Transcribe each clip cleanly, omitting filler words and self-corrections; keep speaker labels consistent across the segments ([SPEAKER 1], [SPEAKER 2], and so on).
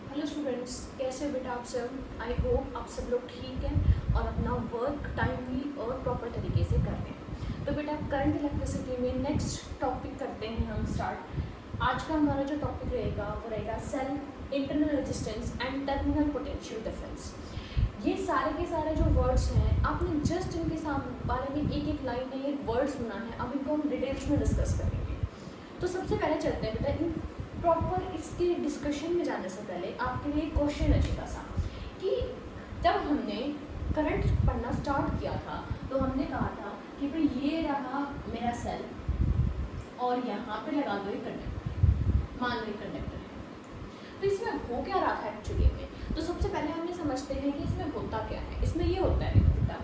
[SPEAKER 1] Hello students, कैसे हो बेटा आप सब। आई होप आप सब लोग ठीक हैं और अपना वर्क टाइमली और प्रॉपर तरीके से कर रहे हैं। तो बेटा करंट इलेक्ट्रिसिटी में नेक्स्ट टॉपिक करते हैं हम स्टार्ट। आज का हमारा जो टॉपिक रहेगा वो रहेगा cell, internal resistance and terminal potential difference. ये सारे के सारे जो वर्ड्स हैं आपने जस्ट इनके बारे में एक एक लाइन में ये वर्ड सुना है, अब इनको हम डिटेल्स में डिस्कस करेंगे। तो सबसे पहले चलते हैं बेटा इन प्रॉपर इसके डिस्कशन में जाने से पहले आपके लिए क्वेश्चन है छोटा सा कि जब हमने करंट पढ़ना स्टार्ट किया था तो हमने कहा था कि भाई ये रहा मेरा सेल और यहाँ पे लगा दो ये कंडक्टर, मान लो ये कंडक्टर है। तो इसमें हो क्या रहा है एक्चुअली में, तो सबसे पहले हमने समझते हैं कि इसमें होता क्या है। इसमें ये होता है बेटा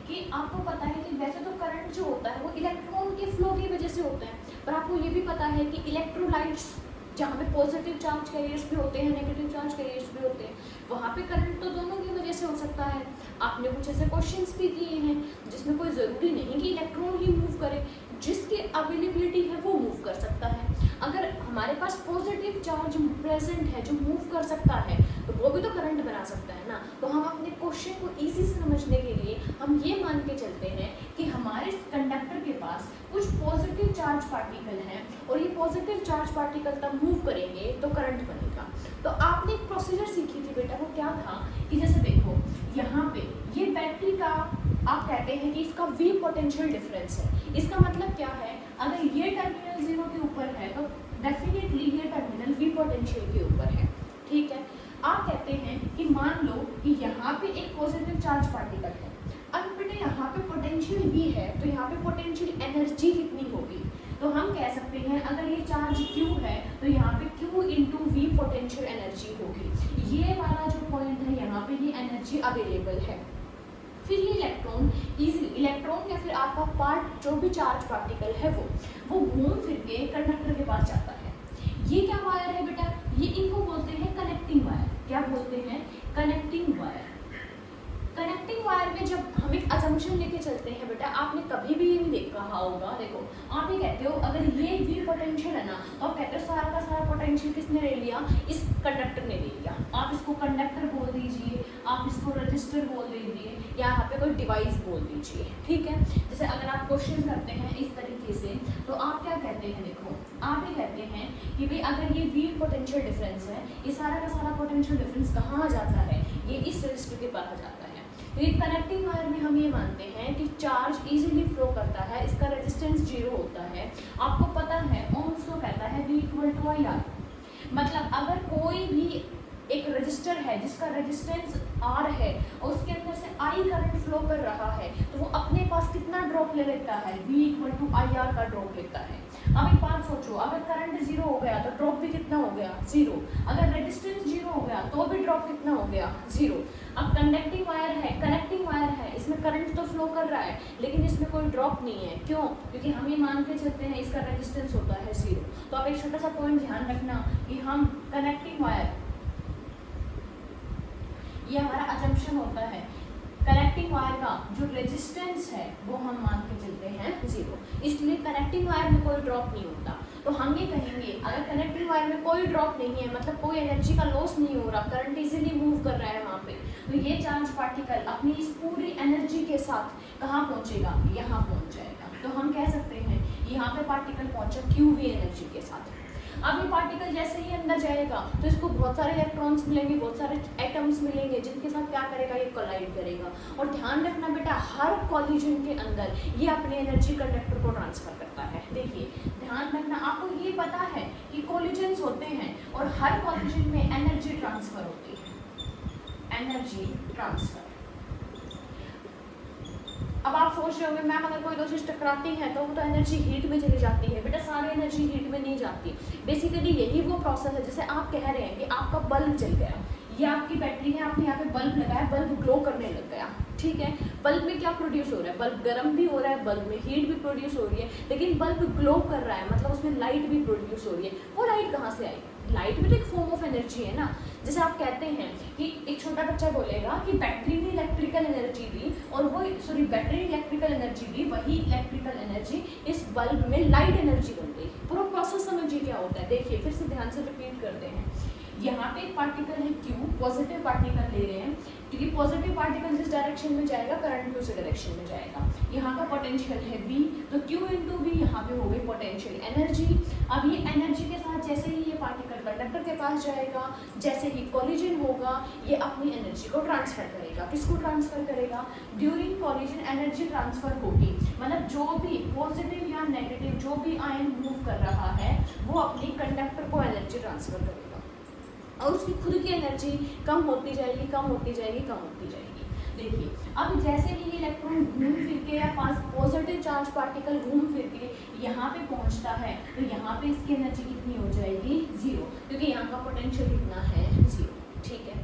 [SPEAKER 1] कि आपको पता है कि वैसे तो करंट जो होता है वो इलेक्ट्रॉन के फ्लो की वजह से होता है, पर आपको ये भी पता है कि इलेक्ट्रोलाइट्स जहाँ पे पॉजिटिव चार्ज कैरियर्स भी होते हैं, नेगेटिव चार्ज कैरियर्स भी होते हैं, वहाँ पे करंट तो दोनों की वजह से हो सकता है। आपने कुछ ऐसे क्वेश्चंस भी किए हैं जिसमें कोई ज़रूरी नहीं कि इलेक्ट्रॉन ही मूव करे, जिसकी अवेलेबिलिटी है वो मूव कर सकता है। अगर हमारे पास पॉजिटिव चार्ज प्रेजेंट है जो मूव कर सकता है तो वो भी तो करंट बना सकता है ना। तो हम अपने क्वेश्चन को ईजी से समझने के लिए हम ये मान के चलते हैं कि हमारे कंडक्टर के पास कुछ पॉजिटिव चार्ज पार्टिकल हैं और ये पॉजिटिव चार्ज पार्टिकल तब मूव करेंगे तो करंट बनेगा। तो आपने एक प्रोसीजर सीखी थी बेटा, वो क्या था कि जैसे देखो यहाँ पे ये बैटरी का आप कहते हैं कि इसका V पोटेंशियल डिफरेंस है। इसका मतलब क्या है, अगर ये टर्मिनल 0 के ऊपर है तो डेफिनेटली ये टर्मिनल V पोटेंशियल के ऊपर है। ठीक है, आप कहते हैं कि मान लो कि यहाँ पे एक पॉजिटिव चार्ज पार्टिकल है, अब बेटे यहाँ पे पोटेंशियल V है तो यहाँ पे पोटेंशियल एनर्जी कितनी होगी, तो हम कह सकते हैं अगर ये चार्ज Q है तो यहाँ पे Q into V potential energy होगी। ये वाला जो पॉइंट है यहाँ पे ये एनर्जी अवेलेबल है। फिर ये इलेक्ट्रॉन या फिर आपका पार्ट जो भी चार्ज पार्टिकल है वो घूम फिर के कंडक्टर के पास जाता है। ये क्या वायर है बेटा, ये इनको बोलते हैं कनेक्टिंग वायर। क्या बोलते हैं, कनेक्टिंग वायर। कनेक्टिंग वायर में जब हम एक असम्पशन लेके चलते हैं बेटा, आपने कभी भी ये नहीं कहा होगा, देखो आप ये कहते हो अगर ये V पोटेंशियल है ना तो आप कहते हो सारा का सारा पोटेंशियल किसने ले लिया, इस कंडक्टर ने ले लिया। आप इसको कंडक्टर बोल दीजिए, आप इसको रजिस्टर बोल दीजिए या यहाँ पे कोई डिवाइस बोल दीजिए। ठीक है, जैसे अगर आप क्वेश्चन करते हैं इस तरीके से तो आप क्या कहते हैं, देखो आप ये कहते हैं कि भाई अगर ये V पोटेंशियल डिफरेंस है, ये सारा का सारा पोटेंशियल डिफरेंस कहाँ आ जाता है, ये इस रजिस्टर के पास आ जाता है। तो ये कनेक्टिंग वायर में हम ये मानते हैं कि चार्ज इजीली फ्लो करता है, इसका रेजिस्टेंस 0 होता है। आपको पता है ओम्स को कहता है V = IR। मतलब अगर कोई भी एक रजिस्टर है जिसका रेजिस्टेंस R है और उसके अंदर से I करंट फ्लो कर रहा है तो वो अपने पास कितना ड्रॉप ले लेता है, V = IR का ड्रॉप लेता है। अब एक बात सोचो, अगर करंट 0 हो गया तो ड्रॉप भी कितना हो गया, 0। अगर रेजिस्टेंस 0 हो गया तो भी ड्रॉप कितना हो गया, 0। अब कंडक्टिंग वायर है, कनेक्टिंग वायर है, इसमें करंट तो फ्लो कर रहा है लेकिन इसमें कोई ड्रॉप नहीं है। क्यों, क्योंकि हम ये मान के चलते हैं इसका रेजिस्टेंस होता है 0। तो आप एक छोटा सा पॉइंट ध्यान रखना कि हम कनेक्टिंग वायर, ये हमारा असम्पशन होता है, कनेक्टिंग वायर का जो रेजिस्टेंस है वो हम मान के चलते हैं 0, इसलिए कनेक्टिंग वायर में कोई ड्रॉप नहीं होता। तो हम ये कहेंगे अगर कनेक्टिंग वायर में कोई ड्रॉप नहीं है, मतलब कोई एनर्जी का लॉस नहीं हो रहा, करंट इजीली मूव कर रहा है वहाँ पे, तो ये चार्ज पार्टिकल अपनी इस पूरी एनर्जी के साथ कहाँ पहुँचेगा, यहाँ पहुँच जाएगा। तो हम कह सकते हैं यहाँ पे पार्टिकल पहुँचा QV एनर्जी के साथ। अब ये पार्टिकल जैसे ही अंदर जाएगा तो इसको बहुत सारे इलेक्ट्रॉन्स मिलेंगे, बहुत सारे एटम्स मिलेंगे जिनके साथ क्या करेगा, ये कोलाइड करेगा। और ध्यान रखना बेटा हर कॉलिजन के अंदर ये अपनी एनर्जी कंडक्टर को ट्रांसफर करता है। देखिए ध्यान रखना, आपको ये पता है कि कॉलिजन्स होते हैं और हर कॉलिजन में एनर्जी ट्रांसफर होती है, एनर्जी ट्रांसफर। अब आप सोच रहे होंगे मैम अगर कोई दो चीज़ टकराती है तो वो तो एनर्जी हीट में चली जाती है। बेटा सारी एनर्जी हीट में नहीं जाती, बेसिकली यही वो प्रोसेस है। जैसे आप कह रहे हैं कि आपका बल्ब जल गया, ये आपकी बैटरी है, आपने यहाँ पे बल्ब लगाया, बल्ब ग्लो करने लग गया। ठीक है, बल्ब में क्या प्रोड्यूस हो रहा है, बल्ब गर्म भी हो रहा है, बल्ब में हीट भी प्रोड्यूस हो रही है, लेकिन बल्ब ग्लो कर रहा है मतलब उसमें लाइट भी प्रोड्यूस हो रही है। वो लाइट कहाँ से आई, लाइट भी तो एक फॉर्म ऑफ एनर्जी है ना। जैसे आप कहते हैं कि एक छोटा बच्चा बोलेगा कि बैटरी ने इलेक्ट्रिकल एनर्जी दी और वो बैटरी ने इलेक्ट्रिकल एनर्जी दी, वही इलेक्ट्रिकल एनर्जी इस बल्ब में लाइट एनर्जी बन गई। पूरा प्रोसेस समझिए क्या होता है। देखिए फिर से ध्यान से रिपीट करते हैं, यहाँ पे एक पार्टिकल है Q, पॉजिटिव पार्टिकल ले रहे हैं, क्योंकि पॉजिटिव पार्टिकल जिस डायरेक्शन में जाएगा करंट भी उसी डायरेक्शन में जाएगा। यहाँ का पोटेंशियल है V, तो Q इंटू V यहाँ पे हो गई पोटेंशियल एनर्जी। अब ये एनर्जी के साथ जैसे ही ये पार्टिकल कंडक्टर के पास जाएगा, जैसे ही कोलिजन होगा, ये अपनी एनर्जी को ट्रांसफर करेगा। किसको ट्रांसफर करेगा? ड्यूरिंग कोलिजन एनर्जी ट्रांसफर होगी, मतलब जो भी पॉजिटिव या नेगेटिव जो भी आयन मूव कर रहा है वो अपनी कंडक्टर को एनर्जी ट्रांसफर करेगा, और उसकी खुद की एनर्जी कम होती जाएगी, कम होती जाएगी, कम होती जाएगी। देखिए, अब जैसे ही इलेक्ट्रॉन घूम फिर के या पास पॉजिटिव चार्ज पार्टिकल घूम फिर के यहाँ पे पहुँचता है, तो यहाँ पे इसकी एनर्जी कितनी हो जाएगी? 0, क्योंकि यहाँ का पोटेंशियल कितना है? 0। ठीक है,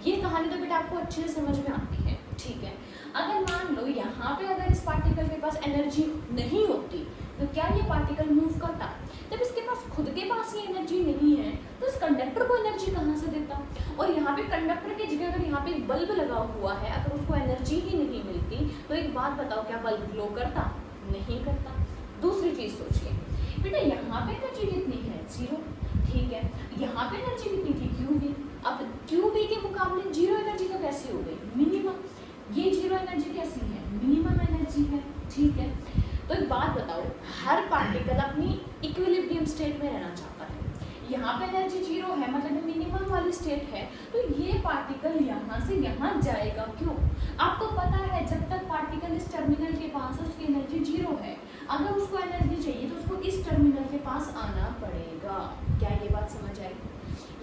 [SPEAKER 1] ये कहानी तो बेटा आपको अच्छे से समझ में आती है। ठीक है, अगर मान लो यहाँ पे अगर इस पार्टिकल के पास एनर्जी नहीं होती तो क्या ये पार्टिकल मूव करता? जब इसके पास खुद के पास ही एनर्जी नहीं है तो इस कंडक्टर को एनर्जी कहाँ से देता? और यहाँ पे कंडक्टर की जगह अगर यहाँ पे एक बल्ब लगा हुआ है, अगर उसको एनर्जी ही नहीं मिलती तो एक बात बताओ, क्या बल्ब ग्लो करता? नहीं करता। दूसरी चीज सोचिए बेटा, यहाँ पे एनर्जी कितनी है? 0। ठीक है, यहाँ पे एनर्जी कितनी थी? QV। अब QV के मुकाबले 0 एनर्जी तो कैसी हो गई? मिनिमम। ये 0 एनर्जी कैसी है? मिनिमम एनर्जी है। ठीक है, तो एक बात बताओ, हर पार्टिकल अपनी इक्विलिब्रियम स्टेट में रहना चाहता है। यहाँ पे एनर्जी 0 है, मतलब मिनिमम वाली स्टेट है, तो ये पार्टिकल यहाँ से यहाँ जाएगा क्यों? आपको पता है जब तक पार्टिकल इस टर्मिनल के पास है उसकी एनर्जी 0 है, अगर उसको एनर्जी चाहिए तो उसको इस टर्मिनल के पास आना पड़ेगा। क्या ये बात समझ आई?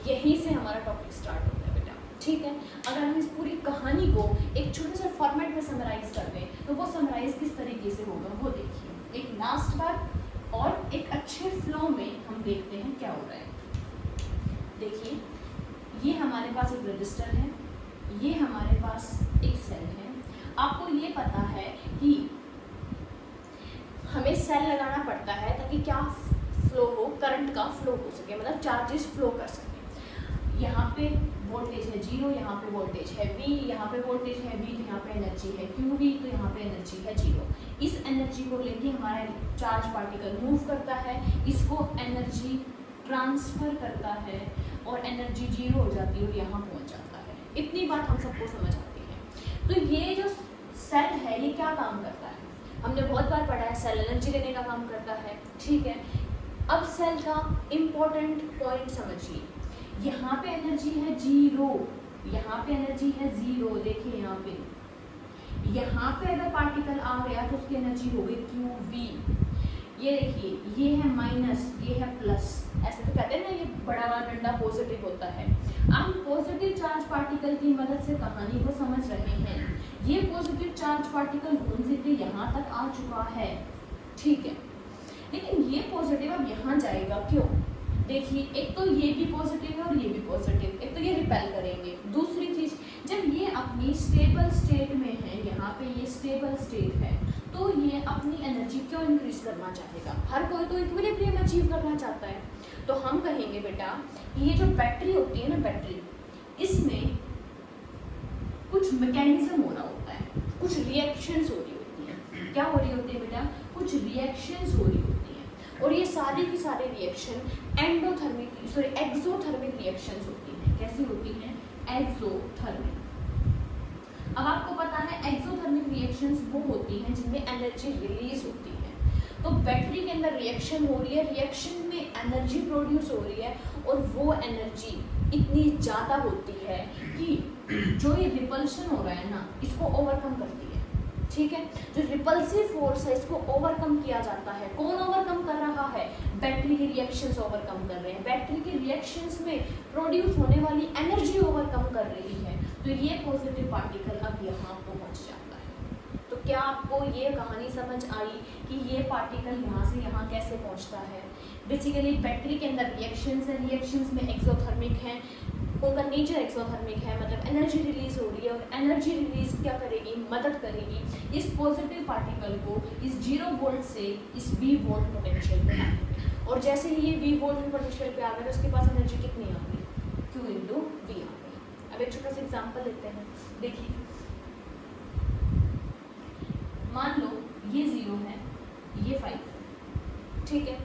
[SPEAKER 1] यहीं से हमारा टॉपिक स्टार्ट होता है बेटा। ठीक है, अगर हम इस पूरी कहानी को एक छोटे से फॉर्मेट में समराइज कर दें तो वो समराइज किस तरीके से होगा वो देखिए। एक लास्ट बार और एक अच्छे फ्लो में हम देखते हैं क्या हो रहा है। देखिए, ये हमारे पास एक रजिस्टर है, ये हमारे पास एक सेल है। आपको ये पता है कि हमें सेल लगाना पड़ता है ताकि क्या फ्लो हो, करंट का फ्लो हो सके, मतलब चार्जेस फ्लो कर सके। यहाँ पे वोल्टेज है 0, यहाँ पे वोल्टेज है V, यहाँ पे वोल्टेज है V, तो यहाँ पे एनर्जी है QV, तो यहाँ पे एनर्जी है 0। इस एनर्जी को लेके हमारा चार्ज पार्टिकल मूव करता है, इसको एनर्जी ट्रांसफर करता है और एनर्जी 0 हो जाती है और यहाँ पहुँच जाता है। इतनी बात हम सबको समझ आती है। तो ये जो सेल है ये क्या काम करता है? हमने बहुत बार पढ़ा है, सेल एनर्जी देने का काम करता है। ठीक है, अब सेल का इम्पोर्टेंट पॉइंट समझिए। यहाँ पे एनर्जी है 0, यहाँ पे एनर्जी है 0। देखिए यहाँ पे अगर पार्टिकल आ गया तो उसकी एनर्जी हो गई QV। ये देखिए, ये है माइनस, ये है प्लस, ऐसे तो कहते हैं ना ये बड़ा वाला डंडा पॉजिटिव होता है। हम पॉजिटिव चार्ज पार्टिकल की मदद से कहानी को समझ रहे हैं। ये पॉजिटिव चार्ज पार्टिकल घूम फिर के यहाँ तक आ चुका है। ठीक है, लेकिन ये पॉजिटिव अब यहाँ जाएगा क्यों? देखिए, एक तो ये भी पॉजिटिव है और ये भी पॉजिटिव, एक तो ये रिपेल करेंगे। दूसरी चीज, जब ये अपनी स्टेबल स्टेट में है, यहाँ पे ये स्टेबल स्टेट है, तो ये अपनी एनर्जी क्यों इंक्रीज करना चाहेगा? हर कोई तो इक्विलिब्रियम अचीव करना चाहता है। तो हम कहेंगे बेटा, ये जो बैटरी होती है ना, बैटरी, इसमें कुछ मैकेनिज्म हो रहा होता है, कुछ रिएक्शंस हो रही होती हैं। क्या हो रही होती है बेटा? कुछ रिएक्शंस हो रही होती हैं, और ये सारी की सारी रिएक्शन एक्सोथर्मिक रिएक्शंस होती हैं। कैसी होती हैं? एक्सोथर्मिक। अब आपको पता है एक्सोथर्मिक रिएक्शंस वो होती हैं जिनमें एनर्जी रिलीज होती है। तो बैटरी के अंदर रिएक्शन हो रही है, रिएक्शन में एनर्जी प्रोड्यूस हो रही है, और वो एनर्जी इतनी ज़्यादा होती है कि जो ये रिपल्शन हो रहा है ना, इसको ओवरकम करती है। ठीक है, जो रिपल्सिव फोर्स है इसको ओवरकम किया जाता है। कौन ओवरकम कर रहा है? बैटरी के रिएक्शंस ओवरकम कर रहे हैं। बैटरी के रिएक्शंस में प्रोड्यूस होने वाली एनर्जी ओवरकम कर रही है, तो ये पॉजिटिव पार्टिकल अब यहाँ पहुँच जाता है। तो क्या आपको ये कहानी समझ आई कि ये पार्टिकल यहाँ से यहाँ कैसे पहुँचता है? बेसिकली बैटरी के अंदर रिएक्शंस है, रिएक्शंस में एक्सोथर्मिक हैं, उनका नेचर एक्सोथर्मिक है, मतलब एनर्जी रिलीज हो रही है, और एनर्जी रिलीज क्या करेगी? मदद करेगी इस पॉजिटिव पार्टिकल को इस 0 वोल्ट से इस V वोल्ट पोटेंशियल पे आने में। और जैसे ही ये V वोल्ट पोटेंशियल पे आ गया, उसके पास एनर्जी कितनी आ गई? Q इंटू V आ गई। अब एक छोटा सा एग्जाम्पल लेते हैं। देखिए, मान लो ये 0 है, ये 5 है। ठीक है,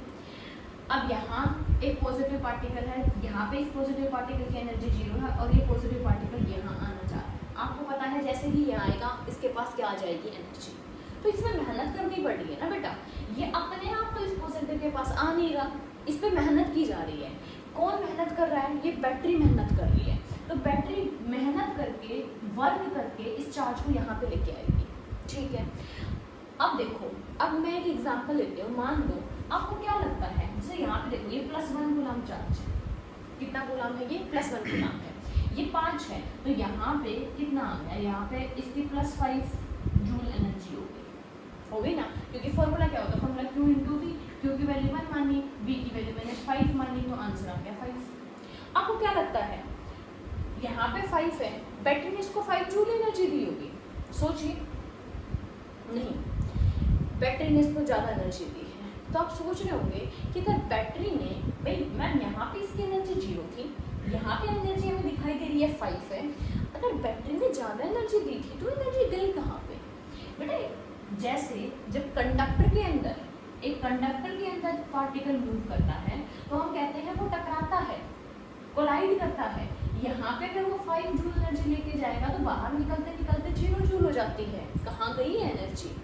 [SPEAKER 1] अब यहाँ एक पॉजिटिव पार्टिकल है, यहाँ पे इस पॉजिटिव पार्टिकल की एनर्जी 0 है और ये पॉजिटिव पार्टिकल यहाँ आना चाह रहा है। आपको पता है जैसे ही ये आएगा इसके पास क्या आ जाएगी, एनर्जी। तो इसमें मेहनत करनी पड़ रही है ना बेटा, ये अपने आप तो इस पॉजिटिव के पास आ नहीं रहा, इस पर मेहनत की जा रही है। कौन मेहनत कर रहा है, ये बैटरी मेहनत कर रही है। तो बैटरी मेहनत करके वर्क करके इस चार्ज को यहाँ पे लेके आएगी, ठीक है। अब देखो, अब मैं एक एग्जांपल लेती हूँ। मान लो आपको क्या लगता है, जैसे यहाँ पे देखो ये +1 कूलम चार्ज है, कितना कूलम है ये, +1 कूलम है, ये 5 है, तो यहाँ पे कितना आ गया, यहाँ पे इसकी +5 जूल एनर्जी हो गई ना, क्योंकि फॉर्मूला क्या होता है, फॉर्मूला Q × V, Q की वैल्यू 1 मानी, V की वैल्यू मैंने 5 मानी, तो आंसर आ गया 5। आपको क्या लगता है, यहाँ पे 5 है, बैटरी ने इसको 5 जूल एनर्जी दी होगी, सोचिए, नहीं, बैटरी ने इसको ज़्यादा एनर्जी दी है। तो आप सोच रहे होंगे कि अगर बैटरी ने, भाई मैम यहाँ पे इसकी एनर्जी 0 थी, यहाँ पे एनर्जी हमें दिखाई दे रही है 5 है, अगर बैटरी ने ज़्यादा एनर्जी दी थी तो एनर्जी गई कहाँ पे बेटा। जैसे जब कंडक्टर के अंदर, एक कंडक्टर के अंदर पार्टिकल मूव करता है तो हम कहते हैं वो टकराता है, कोलाइड करता है। यहाँ पे अगर वो 5 जूल एनर्जी लेके जाएगा तो बाहर निकलते निकलते 0 जूल हो जाती है, कहाँ गई है एनर्जी,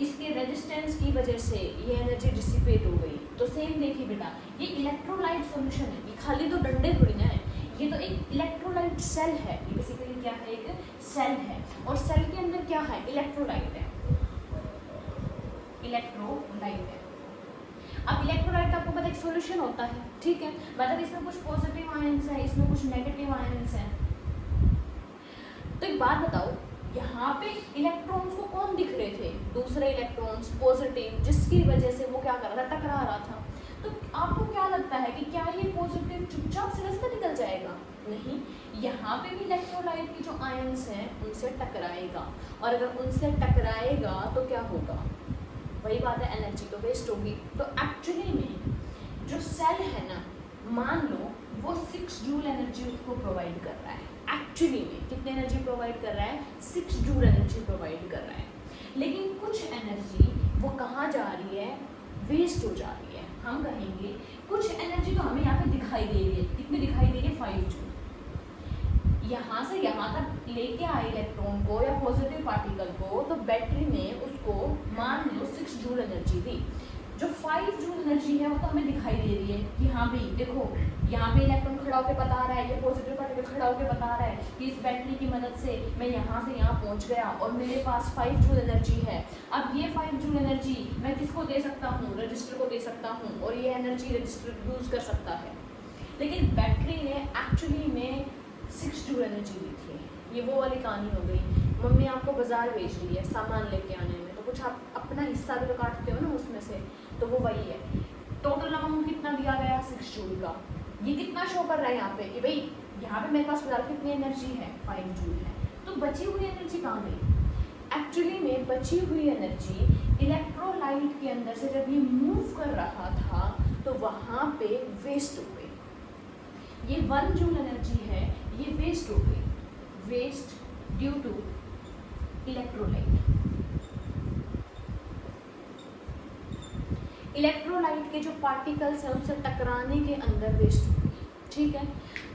[SPEAKER 1] इसके रेजिस्टेंस की वजह से ये एनर्जी डिसिपेट हो गई। तो सेम देखिए बेटा, ये इलेक्ट्रोलाइट सॉल्यूशन है, ये खाली तो डंडे थोड़ी ना है, ये तो एक इलेक्ट्रोलाइट सेल है, ये बेसिकली क्या है, एक सेल है, और सेल के अंदर क्या है, इलेक्ट्रोलाइट है, इलेक्ट्रोलाइट है। अब इलेक्ट्रोलाइट आपको पता है एक सॉल्यूशन होता है, ठीक है, मतलब इसमें कुछ पॉजिटिव आयंस है, इसमें कुछ नेगेटिव आयंस हैं। तो एक बात बताओ, यहाँ पे इलेक्ट्रॉन्स को कौन दिख रहे थे, दूसरे इलेक्ट्रॉन्स पॉजिटिव, जिसकी वजह से वो क्या कर रहा था, टकरा रहा था। तो आपको क्या लगता है कि क्या ये पॉजिटिव चुपचाप से रास्ता निकल जाएगा, नहीं, यहाँ पे भी इलेक्ट्रोलाइट की जो आयंस हैं उनसे टकराएगा, और अगर उनसे टकराएगा तो क्या होगा, वही बात है, एनर्जी तो वेस्ट होगी। तो एक्चुअली में जो सेल है ना, मान लो वो 6 जूल एनर्जी उसको प्रोवाइड कर रहा है, एक्चुअली में कितने एनर्जी प्रोवाइड कर रहा है, 6 जूल एनर्जी प्रोवाइड कर रहा है, लेकिन कुछ एनर्जी वो कहाँ जा रही है, वेस्ट हो जा रही है। हम कहेंगे कुछ एनर्जी तो हमें यहाँ पे दिखाई दे रही है, कितनी दिखाई दे रही है, 5 जूल, यहाँ से यहाँ तक लेके आए इलेक्ट्रॉन को या पॉजिटिव पार्टिकल को, तो बैटरी ने उसको मान लो 6 जूल एनर्जी दी। जो 5 जूल एनर्जी है वो तो हमें दिखाई दे रही है कि हाँ भाई देखो, यहाँ पे इलेक्ट्रॉन खड़ा होकर बता रहा है, ये पॉजिटिव पार्टिकल खड़ा होकर बता रहा है कि इस बैटरी की मदद से मैं यहाँ से यहाँ पहुँच गया और मेरे पास 5 जूल एनर्जी है। अब ये 5 जूल एनर्जी मैं किसको दे सकता हूँ, रजिस्टर को दे सकता हूँ, और ये एनर्जी रजिस्टर यूज़ कर सकता है। लेकिन बैटरी ने एक्चुअली में 6 जूल एनर्जी दी थी। ये वो वाली कहानी हो गई, मम्मी आपको बाजार भेज रही है सामान लेके आने में, तो कुछ आप अपना हिस्सा भी तो काटते हो ना उसमें से, तो वो वही है। टोटल अमाउंट कितना दिया गया, 6 जूल का। ये कितना शो कर रहा है यहाँ पे कि भाई यहाँ पे मेरे पास बाजार कितनी एनर्जी है, 5 जूल है। तो बची हुई एनर्जी कहाँ गई, एक्चुअली में बची हुई एनर्जी इलेक्ट्रोलाइट के अंदर से जब ये मूव कर रहा था तो वहाँ पे वेस्ट हो गई। ये 1 जूल एनर्जी है, ये वेस्ट हो गई, waste due to electrolyte. Electrolyte के जो पार्टिकल्स हैं उससे टकराने के अंदर वेस्ट हो गई, ठीक है।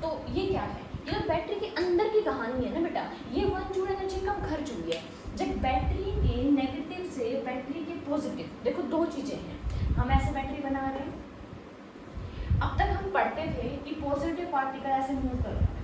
[SPEAKER 1] तो ये क्या है, ये तो बैटरी के अंदर की कहानी है ना बेटा। ये 1 जूल एनर्जी कब खर्च हुई है, जब बैटरी के नेगेटिव से बैटरी के पॉजिटिव, देखो 2 चीज़ें हैं। हम ऐसे बैटरी बना रहे हैं, अब तक हम पढ़ते थे कि पॉजिटिव पार्टिकल ऐसे मूव कर रहा है,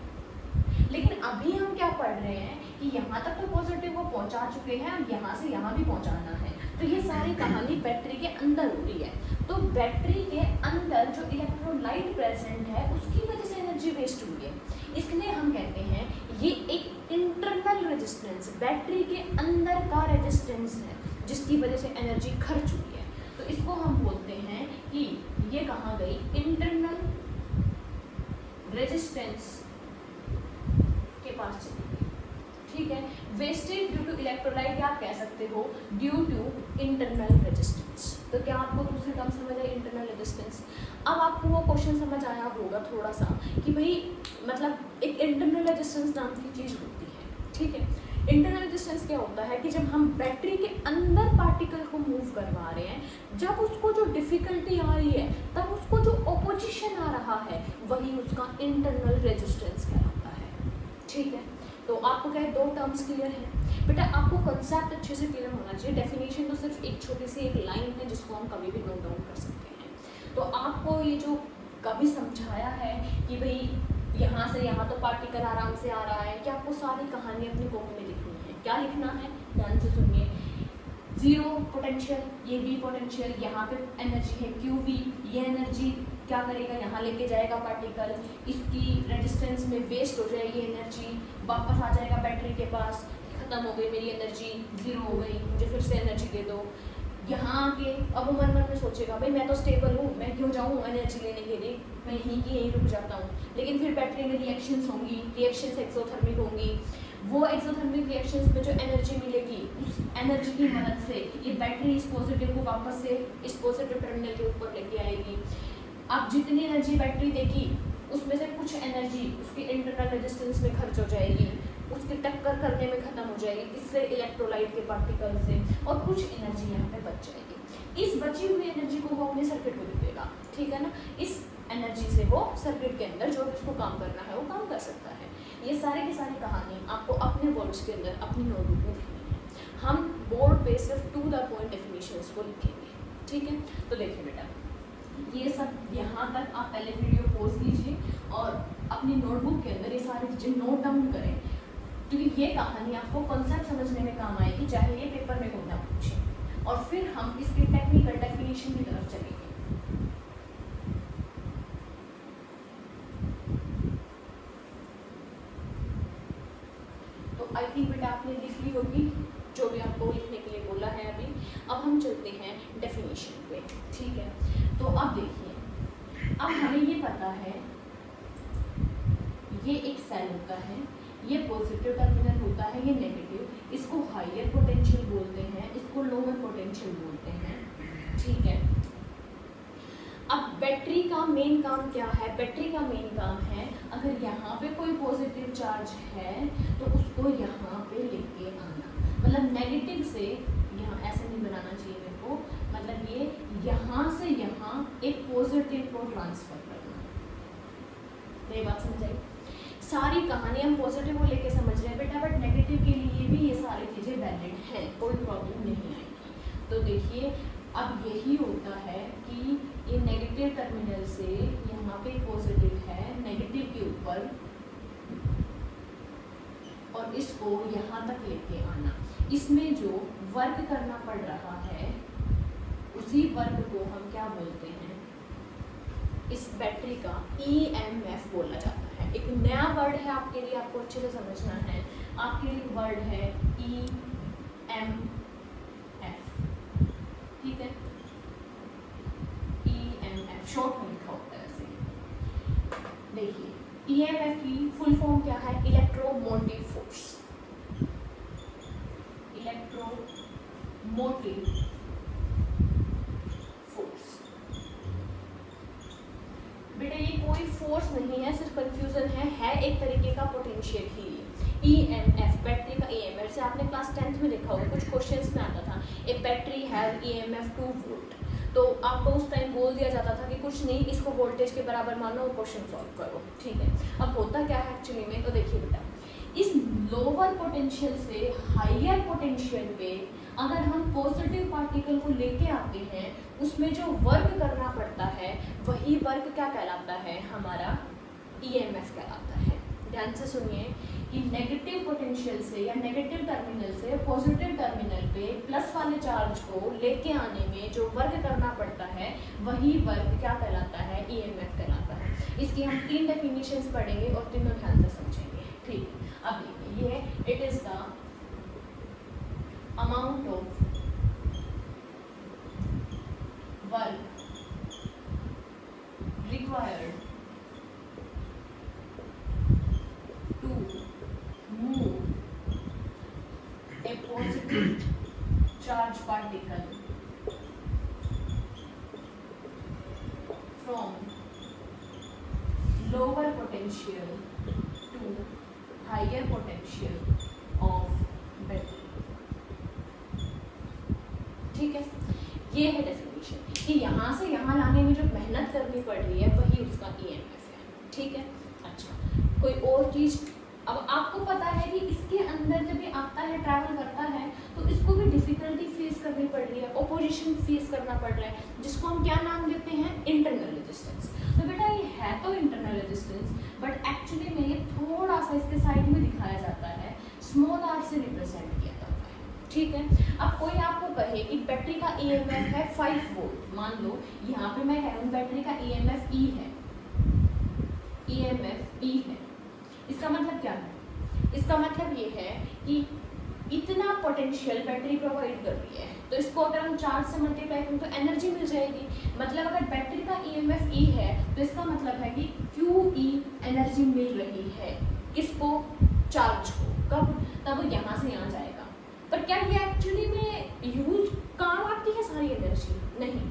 [SPEAKER 1] लेकिन अभी हम क्या पढ़ रहे हैं कि यहाँ तक तो पॉजिटिव वो पहुँचा चुके हैं, अब यहाँ से यहाँ भी पहुँचाना है। तो ये सारी कहानी बैटरी के अंदर हो रही है। तो बैटरी के अंदर जो इलेक्ट्रोलाइट प्रेजेंट है उसकी वजह से एनर्जी वेस्ट हुई है, इसलिए हम कहते हैं ये एक इंटरनल रेजिस्टेंस, बैटरी के अंदर का रेजिस्टेंस है जिसकी वजह से एनर्जी खर्च हुई है। तो इसको हम बोलते हैं कि ये कहाँ गई, इंटरनल रेजिस्टेंस के पास चली गई, ठीक है। वेस्टेज ड्यू टू इलेक्ट्रोलाइट आप कह सकते हो ड्यू टू इंटरनल रेजिस्टेंस। तो क्या आपको दूसरी टर्म समझ आई, इंटरनल रेजिस्टेंस। अब आपको वो क्वेश्चन समझ आया होगा थोड़ा सा कि भाई मतलब एक इंटरनल रेजिस्टेंस नाम की चीज़ होती है, ठीक है। इंटरनल रेजिस्टेंस क्या होता है कि जब हम बैटरी के अंदर पार्टिकल को मूव करवा रहे हैं, जब उसको जो डिफिकल्टी आ रही है, तब उसको जो ऑपोजिशन आ रहा है, वही उसका इंटरनल रेजिस्टेंस कहलाता है। ठीक है, तो आपको क्या है, 2 टर्म्स क्लियर है बेटा। आपको कंसेप्ट अच्छे से क्लियर होना चाहिए। डेफिनेशन तो सिर्फ एक छोटी सी एक लाइन है जिसको हम कभी भी नोट डाउन कर सकते हैं। तो आपको ये जो कभी समझाया है कि भाई यहाँ से यहाँ तो पार्टिकल आराम से आ रहा है, कि आपको सारी कहानी अपनी कॉपी में लिखनी है। क्या लिखना है, ध्यान से सुनिए। 0 पोटेंशियल, ये V पोटेंशियल, यहाँ पे एनर्जी है QV, ये एनर्जी क्या करेगा, यहाँ लेके जाएगा पार्टिकल, इसकी रेजिस्टेंस में वेस्ट हो जाएगी एनर्जी, वापस आ जाएगा बैटरी के पास, खत्म हो गई मेरी एनर्जी, 0 हो गई, मुझे फिर से एनर्जी दे दो। यहाँ आके अब वो मन में सोचेगा भाई मैं तो स्टेबल हूँ, मैं क्यों जाऊँ एनर्जी लेने के लिए, मैं यहीं की यहीं रुक जाता हूँ। लेकिन फिर बैटरी में रिएक्शंस होंगी, रिएक्शंस एक्सोथर्मिक होंगी, वो एक्सोथर्मिक रिएक्शंस में जो एनर्जी मिलेगी, उस एनर्जी की मदद से ये बैटरी इस पॉजिटिव को वापस से इस पॉजिटिव टर्मिनल के ऊपर लेके आएगी। अब जितनी एनर्जी बैटरी देगी, उसमें से कुछ एनर्जी उसके इंटरनल रेजिस्टेंस में खर्च हो जाएगी, उसकी टक्कर करने में खत्म हो जाएगी इससे इलेक्ट्रोलाइट के पार्टिकल से, और कुछ एनर्जी यहाँ पे बच जाएगी। इस बची हुई एनर्जी को वो अपने सर्किट को दे देगा, ठीक है ना। इस एनर्जी से वो सर्किट के अंदर जो उसको काम करना है वो काम कर सकता है। ये सारे की सारी कहानी आपको अपने वर्ड्स के अंदर अपनी नोटबुक में लिखनी है। हम बोर्ड पे सिर्फ टू द पॉइंट डेफिनेशंस को लिखेंगे, ठीक है। तो देखिए बेटा, ये सब यहाँ तक आप पहले वीडियो पॉज कीजिए और अपनी नोटबुक के अंदर ये सारी चीज़ें नोट डाउन करें, क्योंकि ये कहानी आपको कॉन्सेप्ट समझने में काम आएगी, चाहे ये पेपर में कोई ना पूछे। और फिर हम इसकी टेक्निकल डेफिनेशन की तरफ चलेंगे। तो आई थिंक बेटा आपने लिख ली होगी जो भी आपको लिखने के लिए बोला है अभी। अब हम चलते हैं डेफिनेशन पे, ठीक है। तो अब देखिए, अब हमें ये पता है ये एक सेल होता है, ये पॉजिटिव टर्मिनल होता है, ये नेगेटिव, इसको हायर पोटेंशियल बोलते हैं, इसको लोअर पोटेंशियल बोलते हैं, ठीक है। अब बैटरी का मेन काम क्या है, बैटरी का मेन काम है अगर यहाँ पे कोई पॉजिटिव चार्ज है तो उसको यहाँ पे लेके आना, मतलब नेगेटिव से यहाँ, ऐसे नहीं बनाना चाहिए मेरे को, मतलब ये यहाँ से यहाँ एक पॉजिटिव को ट्रांसफर करना। ये बात समझाई? सारी कहानी हम पॉजिटिव को लेके समझ रहे हैं बेटा, बट नेगेटिव के लिए भी ये सारी चीज़ें वैलिड हैं, कोई प्रॉब्लम नहीं आएगी। तो देखिए, अब यही होता है कि ये नेगेटिव टर्मिनल से यहाँ पे पॉजिटिव है नेगेटिव के ऊपर, और इसको यहाँ तक लेके आना, इसमें जो वर्क करना पड़ रहा है उसी वर्क को हम क्या बोलते हैं, इस बैटरी का EMF बोला जाता है। एक नया वर्ड है आपके लिए, आपको अच्छे से समझना है। आपके लिए वर्ड है EMF, ठीक है। EMF शॉर्ट में लिखा होता है ऐसे। देखिए, EMF की फुल फॉर्म क्या है, इलेक्ट्रोमोटिव फोर्स, इलेक्ट्रोमोटिव फोर्स। बेटा ये कोई फोर्स नहीं है, सिर्फ कंफ्यूजन है एक तरीके का पोटेंशियल ही। EMF बैटरी का EMF, जैसे आपने क्लास 10th में देखा होगा, कुछ क्वेश्चंस में आता था ए बैटरी हैव EMF 2 वोल्ट, तो आपको उस टाइम बोल दिया जाता था कि कुछ नहीं, इसको वोल्टेज के बराबर मानो, क्वेश्चन सॉल्व करो, ठीक है। अब होता क्या है एक्चुअली में, तो देखिए बेटा, इस लोअर पोटेंशियल से हायर पोटेंशियल पे अगर हम पॉजिटिव पार्टिकल को लेके आते हैं, उसमें जो वर्क करना पड़ता है वही वर्क क्या कहलाता है, हमारा EMF कहलाता है। ध्यान से सुनिए कि नेगेटिव पोटेंशियल से या नेगेटिव टर्मिनल से पॉजिटिव टर्मिनल पे प्लस वाले चार्ज को लेके आने में जो वर्क करना पड़ता है वही वर्क क्या कहलाता है, EMF कहलाता है। इसकी हम 3 डेफिनेशंस पढ़ेंगे और तीनों ध्यान से समझेंगे, ठीक। अब ये it is the amount of work required to move a positive charge particle from lower potential to higher potential of ये है डेफिनेशन कि यहाँ से यहाँ लाने में जो मेहनत करनी पड़ रही है वही उसका EMF है, ठीक है। अच्छा, कोई और चीज़, अब आपको पता है कि इसके अंदर जब ये आता है, ट्रैवल करता है, तो इसको भी डिफिकल्टी फेस करनी पड़ रही है, ओपोजिशन फेस करना पड़ रहा है, जिसको हम क्या नाम देते हैं, इंटरनल रेजिस्टेंस। तो बेटा ये है तो इंटरनल रेजिस्टेंस, बट एक्चुअली में ये थोड़ा सा इसके साइड में दिखाया जाता है, स्मॉल r से रिप्रेजेंट किया जाता है, ठीक है। अब कोई आपको कहे कि बैटरी का EMF है 5 वोल्ट, मान लो यहाँ पे मैं कह रहा हूँ बैटरी का EMF E है, EMF E है, इसका मतलब क्या है, इसका मतलब ये है कि इतना पोटेंशियल बैटरी प्रोवाइड कर रही है, तो इसको अगर हम चार्ज से मल्टीप्लाई करें तो एनर्जी मिल जाएगी। मतलब अगर बैटरी का EMF E है तो इसका मतलब है कि QE एनर्जी मिल रही है, किसको, चार्ज को, कब, तब वो यहाँ से यहाँ जाएगा। पर क्या ये एक्चुअली में यूज काम आती है सारी एनर्जी, नहीं,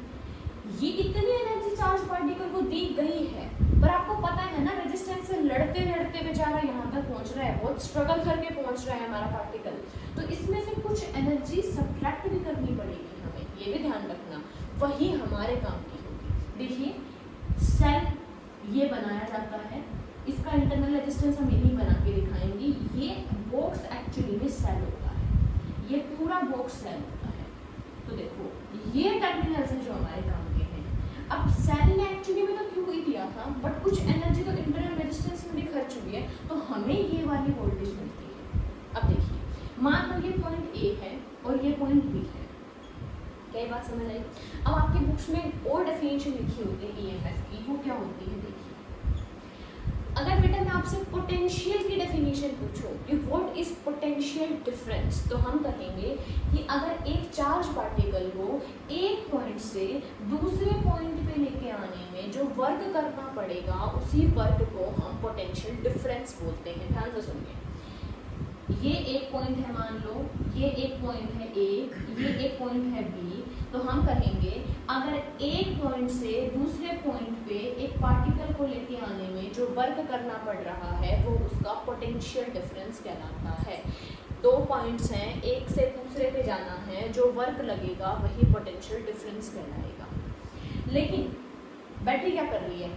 [SPEAKER 1] ये इतनी एनर्जी चार्ज पार्टिकल को दी गई है, पर आपको पता है ना रेजिस्टेंस से लड़ते लड़ते बेचारा यहाँ तक पहुँच रहा है, बहुत स्ट्रगल करके पहुँच रहा है हमारा पार्टिकल, तो इसमें से कुछ एनर्जी सब्ट्रैक्ट भी करनी पड़ेगी हमें, ये भी ध्यान रखना, वही हमारे काम की होगी। देखिए सेल ये बनाया जाता है, इसका इंटरनल रेजिस्टेंस हम यही बना के दिखाएंगे, ये बॉक्स एक्चुअली में सेल होता है, ये पूरा बॉक्स सेल होता है। तो देखो ये टर्मिनल्स हैं जो हमारे काम के हैं। अब सेल ने एक्चुअली में तो QE दिया था, बट कुछ एनर्जी तो इंटरनल रेजिस्टेंस में भी खर्च हुई है, तो हमें ये वाली वोल्टेज मिलती है। अब देखिए मान लो ये पॉइंट A है और ये पॉइंट B है, क्या बात समझ आई। अब आपके बुक्स में और डेफिनेशन लिखी होती है EMF की, वो क्या होती है, देखिए अगर बेटा मैं आपसे पोटेंशियल की डेफिनेशन पूछूं कि व्हाट इज पोटेंशियल डिफरेंस, तो हम कहेंगे कि अगर एक चार्ज पार्टिकल को एक पॉइंट से दूसरे पॉइंट पे लेके आने में जो वर्क करना पड़ेगा, उसी वर्क को हम पोटेंशियल डिफरेंस बोलते हैं। ध्यान से सुनिए, ये एक पॉइंट है, मान लो ये एक पॉइंट है A, ये एक पॉइंट है B, तो हम कहेंगे अगर एक पॉइंट से दूसरे पॉइंट पे एक पार्टिकल को लेके आने में जो वर्क करना पड़ रहा है वो उसका पोटेंशियल डिफरेंस कहलाता है। दो पॉइंट्स हैं, एक से दूसरे पे जाना है, जो वर्क लगेगा वही पोटेंशियल डिफरेंस कहलाएगा। लेकिन बैटरी क्या कर रही है,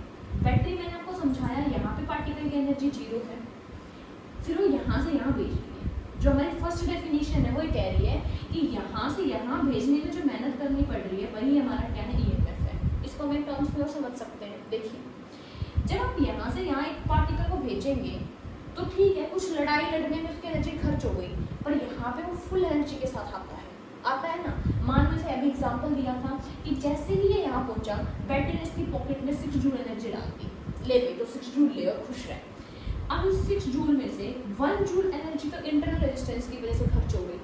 [SPEAKER 1] बैटरी मैंने आपको समझाया यहाँ पे पार्टिकल की एनर्जी 0 है, फिर वो यहाँ से यहाँ भेज रही है। जो हमारी फर्स्ट डेफिनेशन है वो कह रही है कि यहाँ से यहाँ भेजने में जो मेहनत करनी पड़ रही है वही हमारा क्या है, EMF है। इसको हम टर्म्स में और समझ सकते हैं। देखिए जब आप यहाँ से यहाँ एक पार्टिकल को भेजेंगे तो ठीक है, कुछ लड़ाई लड़ने में उसकी एनर्जी खर्च हो गई, पर यहाँ पे वो फुल एनर्जी के साथ आता है ना। मान लो अभी एग्जाम्पल दिया था कि जैसे ही ये यहाँ पहुँचा, बैटरी ने इसकी पॉकेट में 6 जूल एनर्जी डाल दी, ले गई तो 6 जूल ले और खुश रहे। अब इस 6 जूल में से 1 जूल एनर्जी तो इंटरनल रेजिस्टेंस की वजह से खर्च हो गई,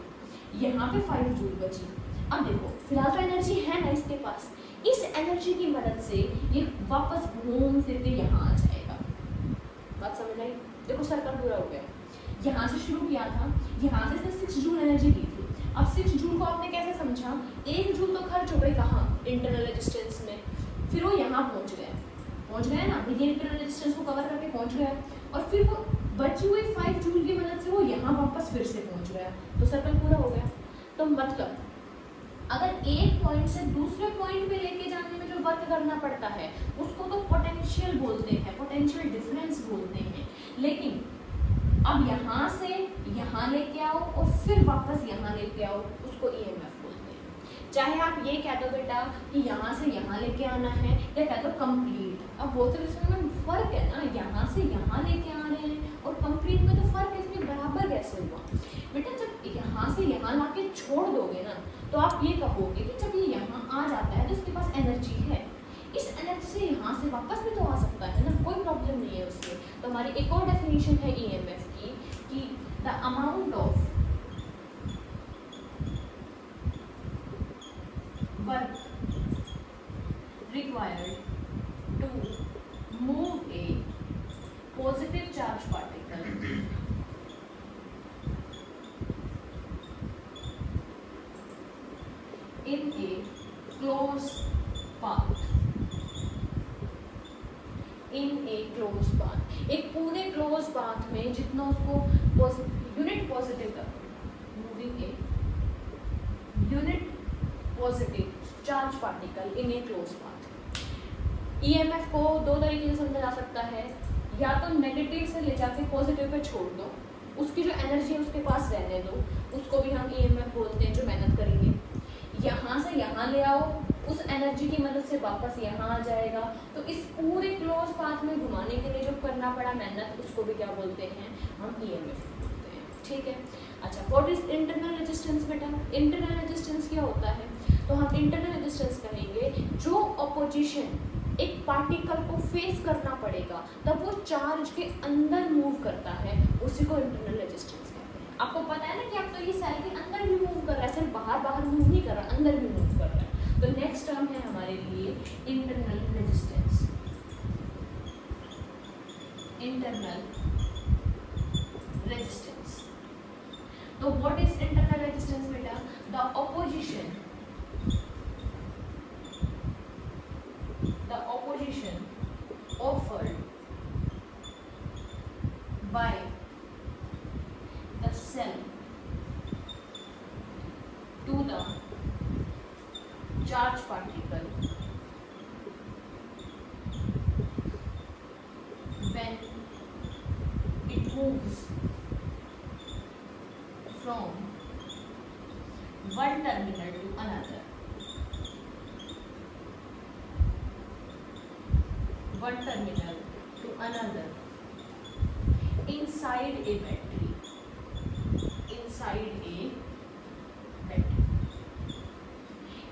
[SPEAKER 1] यहाँ पे 5 जूल बची। अब देखो फिलहाल तो एनर्जी है ना इसके पास, इस एनर्जी की मदद से ये वापस घूम फिर के यहाँ आ जाएगा। बात समझ आई, देखो सर्कल पूरा हो गया। यहाँ से शुरू किया था, यहाँ से इसने 6 जूल एनर्जी दी थी। अब 6 जूल को आपने कैसे समझा, 1 जूल तो खर्च हो गई कहाँ, इंटरनल रेजिस्टेंस में, फिर वो यहाँ पहुँच गया ना, ये इंटरनल रेजिस्टेंस को कवर करके पहुँच गया, और फिर वो बची हुई 5 जूल की मदद से वो यहाँ वापस फिर से पहुँच गया, तो सर्कल पूरा हो गया। तो मतलब अगर एक पॉइंट से दूसरे पॉइंट पे लेके जाने में जो वर्क करना पड़ता है उसको तो पोटेंशियल बोलते हैं, पोटेंशियल डिफरेंस बोलते हैं। लेकिन अब यहाँ से यहाँ लेके आओ और फिर वापस यहाँ लेके आओ, उसको EMF बोलते हैं। चाहे आप ये कह दो बेटा कि यहाँ से यहाँ लेके आना है, या कह दो कंप्लीट। अब बोलते इसमें फर्क है ना, यहाँ से यहाँ लेके आ रहे हैं और कंप्लीट में तो फर्क है, इसमें बराबर कैसे हुआ बेटा। जब यहाँ से यहाँ ला के छोड़ दोगे ना, तो आप ये कहोगे कि जब ये यहाँ आ जाता है तो इसके पास एनर्जी है, इस एनर्जी से यहाँ से वापस भी तो आ सकता है ना, कोई प्रॉब्लम नहीं है उसमें। तो हमारी एक और डेफिनेशन है EMF की कि the amount of work required to move a positive charge particle in a closed path, in a closed path, एक पूरे क्लोज पाथ में जितना उसको यूनिट पॉजिटिव कर, moving a unit positive charge particle in A close path. EMF को दो तरीके से समझा जा सकता है, या तो नेगेटिव से ले जाके पॉजिटिव पे छोड़ दो, उसकी जो एनर्जी है उसके पास रहने दो, उसको भी हम ईएमएफ बोलते हैं, जो मेहनत करेंगे। यहाँ से यहाँ ले आओ, उस एनर्जी की मदद से वापस यहाँ आ जाएगा। तो इस पूरे क्लोज पाथ में घुमाने के लिए जो करना पड़ा मेहनत, उसको भी क्या बोलते हैं, हम ईएमएफ बोलते हैं। ठीक है, अच्छा, व्हाट इज इंटरनल रेजिस्टेंस बेटा? इंटरनल रेजिस्टेंस क्या होता है? तो हम इंटरनल रेजिस्टेंस कहेंगे जो अपोजिशन एक पार्टिकल को फेस करना पड़ेगा तब वो चार्ज के अंदर मूव करता है, उसी को इंटरनल रेजिस्टेंस कहते हैं। आपको पता है ना कि अब तो ये सेल के अंदर भी मूव कर रहा है, सिर्फ बाहर बाहर मूव नहीं कर रहा, अंदर भी मूव कर रहा है। तो नेक्स्ट टर्म है हमारे लिए इंटरनल रेजिस्टेंस। इंटरनल रेजिस्टेंस, तो व्हाट इज इंटरनल रेजिस्टेंस बेटा? The opposition offered by the cell to the charge particle when it moves from one terminal to another. One terminal to another inside a battery. Inside a battery.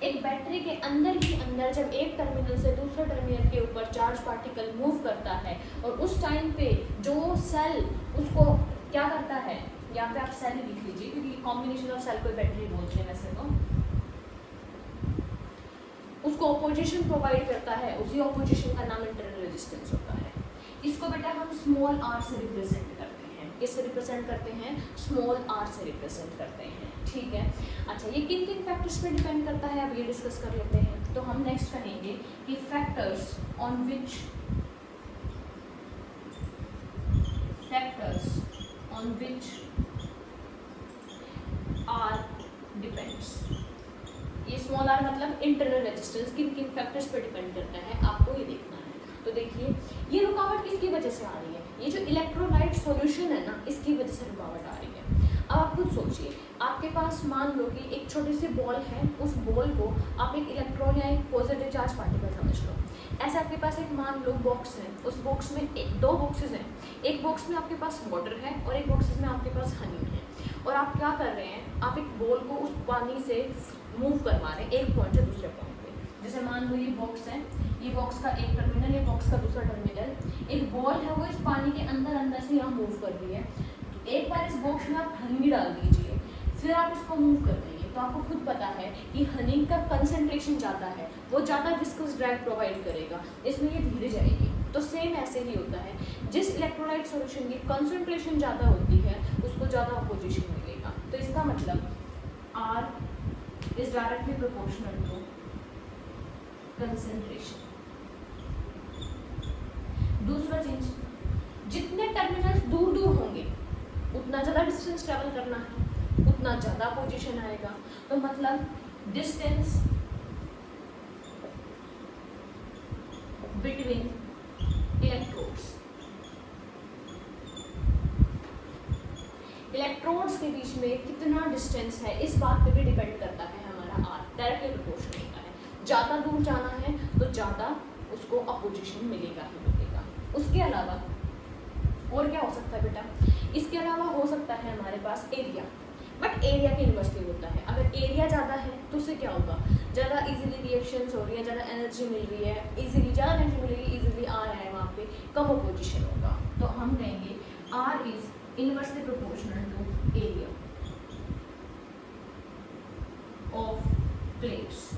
[SPEAKER 1] एक battery के अंदर ही अंदर जब एक terminal से दूसरे terminal के ऊपर चार्ज पार्टिकल मूव करता है, और उस टाइम पे जो सेल उसको क्या करता है, यहाँ पे आप सेल लिख लीजिए क्योंकि कॉम्बिनेशन ऑफ सेल को बैटरी बोलते हैं वैसे तो, उसको ऑपोजिशन प्रोवाइड करता है, उसी ऑपोजिशन का नाम इंटरनल रेजिस्टेंस होता है। इसको बेटा हम स्मॉल आर से रिप्रेजेंट करते हैं। किससे रिप्रेजेंट करते हैं? स्मॉल आर से रिप्रेजेंट करते हैं। ठीक है, अच्छा, ये किन किन फैक्टर्स पे डिपेंड करता है, अब ये डिस्कस कर लेते हैं। तो हम नेक्स्ट कहेंगे कि factors on which r depends. ये स्मॉल आर मतलब इंटरनल रेजिस्टेंस किन किन फैक्टर्स पर डिपेंड करता है, आपको ये देखना है। तो देखिए, ये रुकावट किसकी वजह से आ रही है? ये जो इलेक्ट्रोलाइट सॉल्यूशन है ना, इसकी वजह से रुकावट आ रही है। अब आप खुद सोचिए, आपके पास मान लो कि एक छोटी सी बॉल है, उस बॉल को आप एक इलेक्ट्रॉन या एक पॉजिटिव चार्ज पार्टिकल समझ लो। ऐसे आपके पास एक मान लो बॉक्स है, उस बॉक्स में दो बॉक्सेस हैं, एक बॉक्स में आपके पास वाटर है और एक बॉक्सेस में आपके पास हनी है। और आप क्या कर रहे हैं, आप एक बॉल को उस पानी से मूव करवा रहे हैं एक पॉइंट से दूसरे पॉइंट पे। जैसे मान लो ये बॉक्स है, ये बॉक्स का एक टर्मिनल, ये बॉक्स का दूसरा टर्मिनल, एक बॉल है वो इस पानी के अंदर अंदर से यहाँ मूव कर रही है। एक बार इस बॉक्स में आप हनी डाल दीजिए, फिर आप इसको मूव कर देंगे, तो आपको खुद पता है कि हनी का कंसंट्रेशन ज़्यादा है, वो ज़्यादा विस्कस ड्रैग प्रोवाइड करेगा, इसमें ये धीरे जाएगी। तो सेम ऐसे ही होता है, जिस इलेक्ट्रोलाइट सॉल्यूशन की कंसंट्रेशन ज़्यादा होती है उसको ज़्यादा अपोजिशन मिलेगा। तो इसका मतलब R is directly proportional to concentration। दूसरा चीज, जितने टर्मिनल्स दूर दूर होंगे उतना ज़्यादा डिस्टेंस ट्रेवल करना है, उतना ज़्यादा पोजीशन आएगा। तो मतलब डिस्टेंस बिटवीन इलेक्ट्रोड्स, इलेक्ट्रोड्स के बीच में कितना डिस्टेंस है, इस बात पे भी डिपेंड करता है हमारा R, डायरेक्टली प्रोपोर्शनल होता है। ज़्यादा दूर जाना है तो ज़्यादा उसको अपोजिशन मिलेगा ही मिलेगा। उसके अलावा और क्या हो सकता है बेटा? इसके अलावा हो सकता है हमारे पास एरिया, बट एरिया के इन्वर्सली होता है। अगर एरिया ज़्यादा है तो उससे क्या होगा, ज़्यादा इजीली रिएक्शंस हो रही है, ज़्यादा एनर्जी मिल रही है, इजीली ज़्यादा एनर्जी मिलेगी, इजीली आ रहा है, वहाँ पे कम अपोजिशन होगा। तो हम कहेंगे R is inversely proportional to area of plates.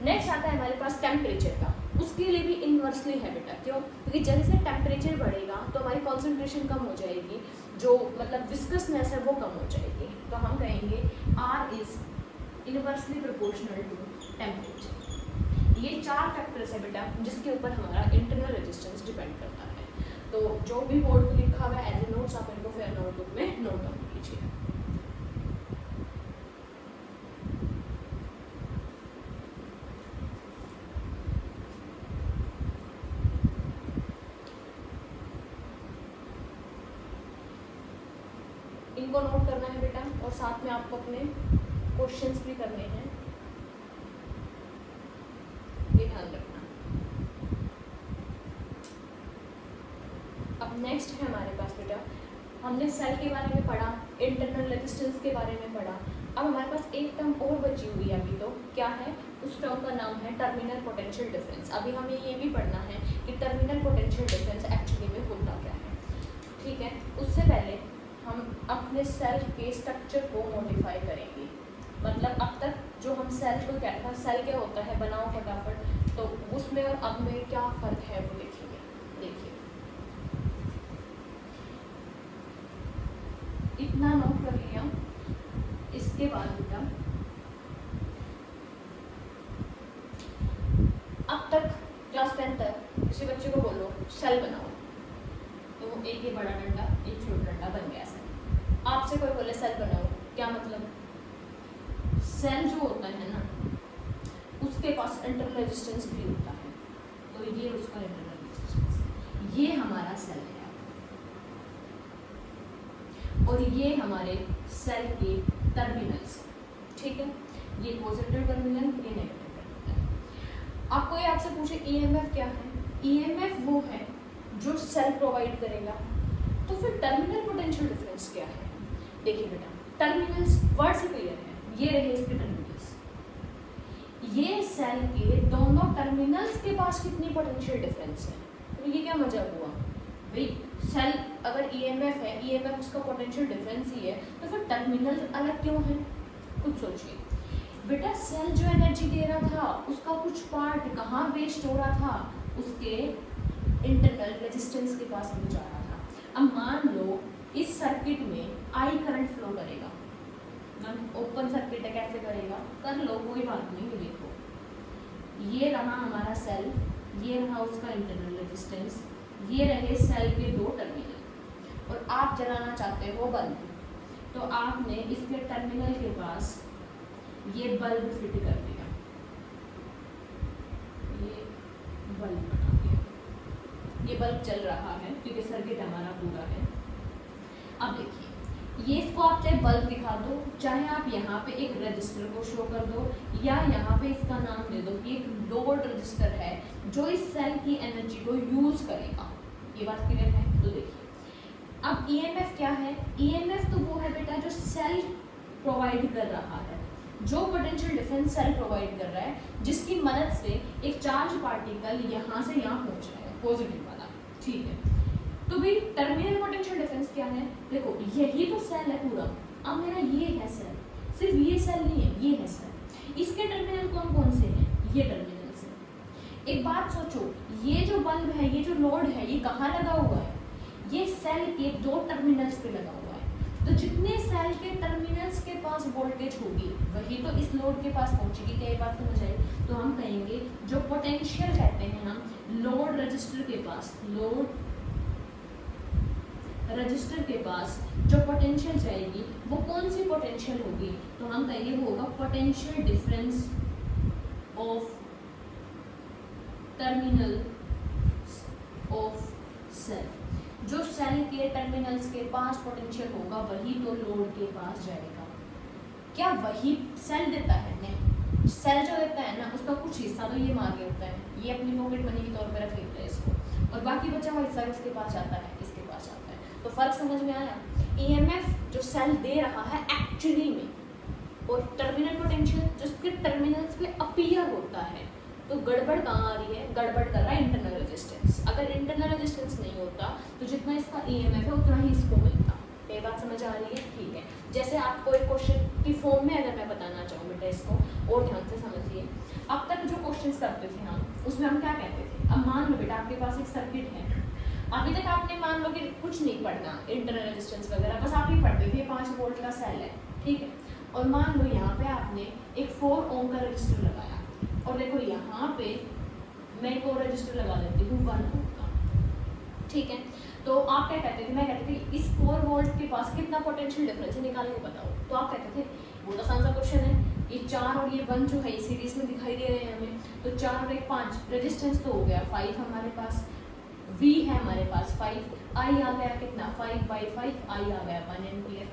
[SPEAKER 1] Next आता है हमारे पास टेम्परेचर का, उसके लिए भी इन्वर्सली है बेटा। क्यों? क्योंकि जैसे टेम्परेचर बढ़ेगा तो हमारी कॉन्सेंट्रेशन कम हो जाएगी, जो मतलब विस्कसनेस है वो कम हो जाएगी। तो हम कहेंगे R is inversely proportional to temperature. ये चार फैक्टर्स है बेटा जिसके ऊपर हमारा इंटरनल रेजिस्टेंस डिपेंड करता है। तो जो भी बोर्ड में लिखा हुआ है एज ए नोट्स, आप इनको फिर नोटबुक में नोट डाउन कीजिए। इनको नोट करना है बेटा, और साथ में आपको अपने क्वेश्चंस भी करने हैं, ये ध्यान रखना। अब नेक्स्ट है हमारे पास बेटा, हमने सेल के बारे में पढ़ा, इंटरनल रेजिस्टेंस के बारे में पढ़ा। अब हमारे पास एक टर्म और बची हुई है अभी, तो क्या है, उस टर्म का नाम है टर्मिनल पोटेंशियल डिफरेंस। अभी हमें ये भी पढ़ना है कि टर्मिनल पोटेंशियल डिफरेंस एक्चुअली में होता क्या है, ठीक है। उससे पहले हम अपने सेल के स्ट्रक्चर को मॉडिफाई करेंगे। मतलब अब तक जो हम सेल को क्या था, सेल क्या होता है, बनाओ फटाफट, तो उसमें और अब में क्या फ़र्क है वो देखेंगे। देखिए इतना नोट कर लिया। इसके बाद बेटा अब तक क्लास 10 तक किसी बच्चे को बोलो सेल बनाओ, तो एक ये बड़ा डंडा एक छोटा डंडा बन गया सेल। आपसे कोई बोले सेल बनाओ, क्या मतलब, सेल जो होता है ना उसके पास इंटरनल रेजिस्टेंस भी होता है, तो ये उसका इंटरनल रेजिस्टेंस, ये हमारा सेल है और ये हमारे सेल के टर्मिनल्स, ठीक है। ये पॉजिटिव टर्मिनल, ये नेगेटिव टर्मिनल। आपको ये आपसे पूछे ईएमएफ क्या है, ईएमएफ वो है जो सेल प्रोवाइड करेगा। तो फिर टर्मिनल पोटेंशियल डिफरेंस क्या है, देखिए बेटा टर्मिनल्स वर्ड से क्लियर है, ये रहे इसके टर्मिनल्स, ये सेल के दोनों टर्मिनल्स के पास कितनी पोटेंशियल डिफरेंस है। तो ये क्या मजाक हुआ भाई, सेल अगर ईएमएफ है, ईएमएफ उसका पोटेंशियल डिफरेंस ही है, तो फिर टर्मिनल अलग क्यों है। कुछ सोचिए बेटा, सेल जो एनर्जी दे रहा था उसका कुछ पार्ट कहाँ वेस्ट हो रहा था, उसके इंटरनल रेजिस्टेंस के पास में जा रहा था। अब मान लो इस सर्किट में आई करंट फ्लो करेगा, ओपन सर्किट है, कैसे करेगा, कर लो कोई बात नहीं। देखो ये रहा हमारा सेल, ये रहा उसका इंटरनल रेजिस्टेंस, ये रहे सेल के दो टर्मिनल, और आप जलाना चाहते हो बल्ब, तो आपने इसके टर्मिनल के पास ये बल्ब फिट कर दिया, ये बल्ब बना दिया, ये बल्ब चल रहा है क्योंकि सर्किट हमारा पूरा है। अब देखिए ये इसको आप चाहे बल्ब दिखा दो, चाहे आप यहाँ पे एक रजिस्टर को शो कर दो, या यहाँ पे इसका नाम दे दो कि एक लोड रजिस्टर है जो इस सेल की एनर्जी को यूज करेगा। ये बात क्लियर है। तो देखिए अब ईएमएफ क्या है, ईएमएफ तो वो है बेटा जो सेल प्रोवाइड कर रहा है, जो पोटेंशियल डिफरेंस सेल प्रोवाइड कर रहा है, जिसकी मदद से एक चार्ज पार्टिकल यहाँ से यहाँ पहुँच रहा है, पॉजिटिव वाला, ठीक है। तो भाई टर्मिनल पोटेंशियल डिफरेंस क्या है, देखो यही तो सेल है पूरा। अब मेरा ये है सेल, सिर्फ ये सेल नहीं है, ये है सेल, इसके टर्मिनल कौन कौन से हैं, ये टर्मिनल से। एक बात सोचो, ये जो बल्ब है, ये जो लोड है, ये कहाँ लगा हुआ है, ये सेल के दो टर्मिनल्स पे लगा हुआ है। तो जितने सेल के टर्मिनल्स के पास वोल्टेज होगी वही तो इस लोड के पास पहुंचेगी। क्या ये बात समझ आई। तो हम कहेंगे जो पोटेंशियल कहते हैं हम लोड रजिस्टर के पास, लोड रजिस्टर के पास जो पोटेंशियल जाएगी वो कौन सी पोटेंशियल होगी, तो हम कहेंगे वो होगा potential difference of terminal of cell. जो सेल के टर्मिनल्स के पास पोटेंशियल होगा वही तो लोड के पास जाएगा। क्या वही सेल देता है? नहीं, सेल जो देता है ना उसका कुछ हिस्सा तो ये मांगे होता है, ये अपनी पॉकेट मनी के तौर पर रख लेता है इसको, और बाकी बचा हुआ हिस्सा किसके पास जाता है, इसके पास जाता है। तो फर्क समझ में आया। ईएमएफ जो सेल दे रहा है एक्चुअली में, और टर्मिनल पोटेंशियल जो उसके टर्मिनल्स पे अपीयर होता है। तो गड़बड़ कहाँ आ रही है, गड़बड़ कर रहा है इंटरनल रेजिस्टेंस। अगर इंटरनल रेजिस्टेंस नहीं होता तो जितना इसका ईएमएफ है उतना ही इसको मिलता। ये बात समझ आ रही है, ठीक है। जैसे आपको एक क्वेश्चन की फॉर्म में अगर मैं बताना चाहूँ बेटा, इसको और ध्यान से समझिए। अब तक जो क्वेश्चंस करते थे हम, उसमें हम क्या कहते थे, अब मान लो बेटा आपके पास एक सर्किट है, अभी तक आपने मान लो कि कुछ नहीं पढ़ना इंटरनल रेजिस्टेंस वगैरह, बस आप ही पढ़ते थे 5 वोल्ट का सेल है, ठीक है। और मान लो यहाँ पे आपने एक 4 ओम का रजिस्टर लगाया, और देखो यहाँ पे मैं एक और रजिस्टर लगा देती हूँ 1 ओम का, ठीक है। तो आप क्या कहते थे, मैं कहती थी इस 4 वोल्ट के पास कितना पोटेंशियल डिफरेंस है निकाल के बताओ। तो आप कहते थे वो तो आसान सा क्वेश्चन है, ये 4 और ये 1 जो है सीरीज में दिखाई दे रहे हैं हमें, तो 4 और 1 5, रेजिस्टेंस तो हो गया 5 हमारे पास, V है हमारे पास 5, I आ गया कितना 5/5, I आ गया 1 एम्पियर।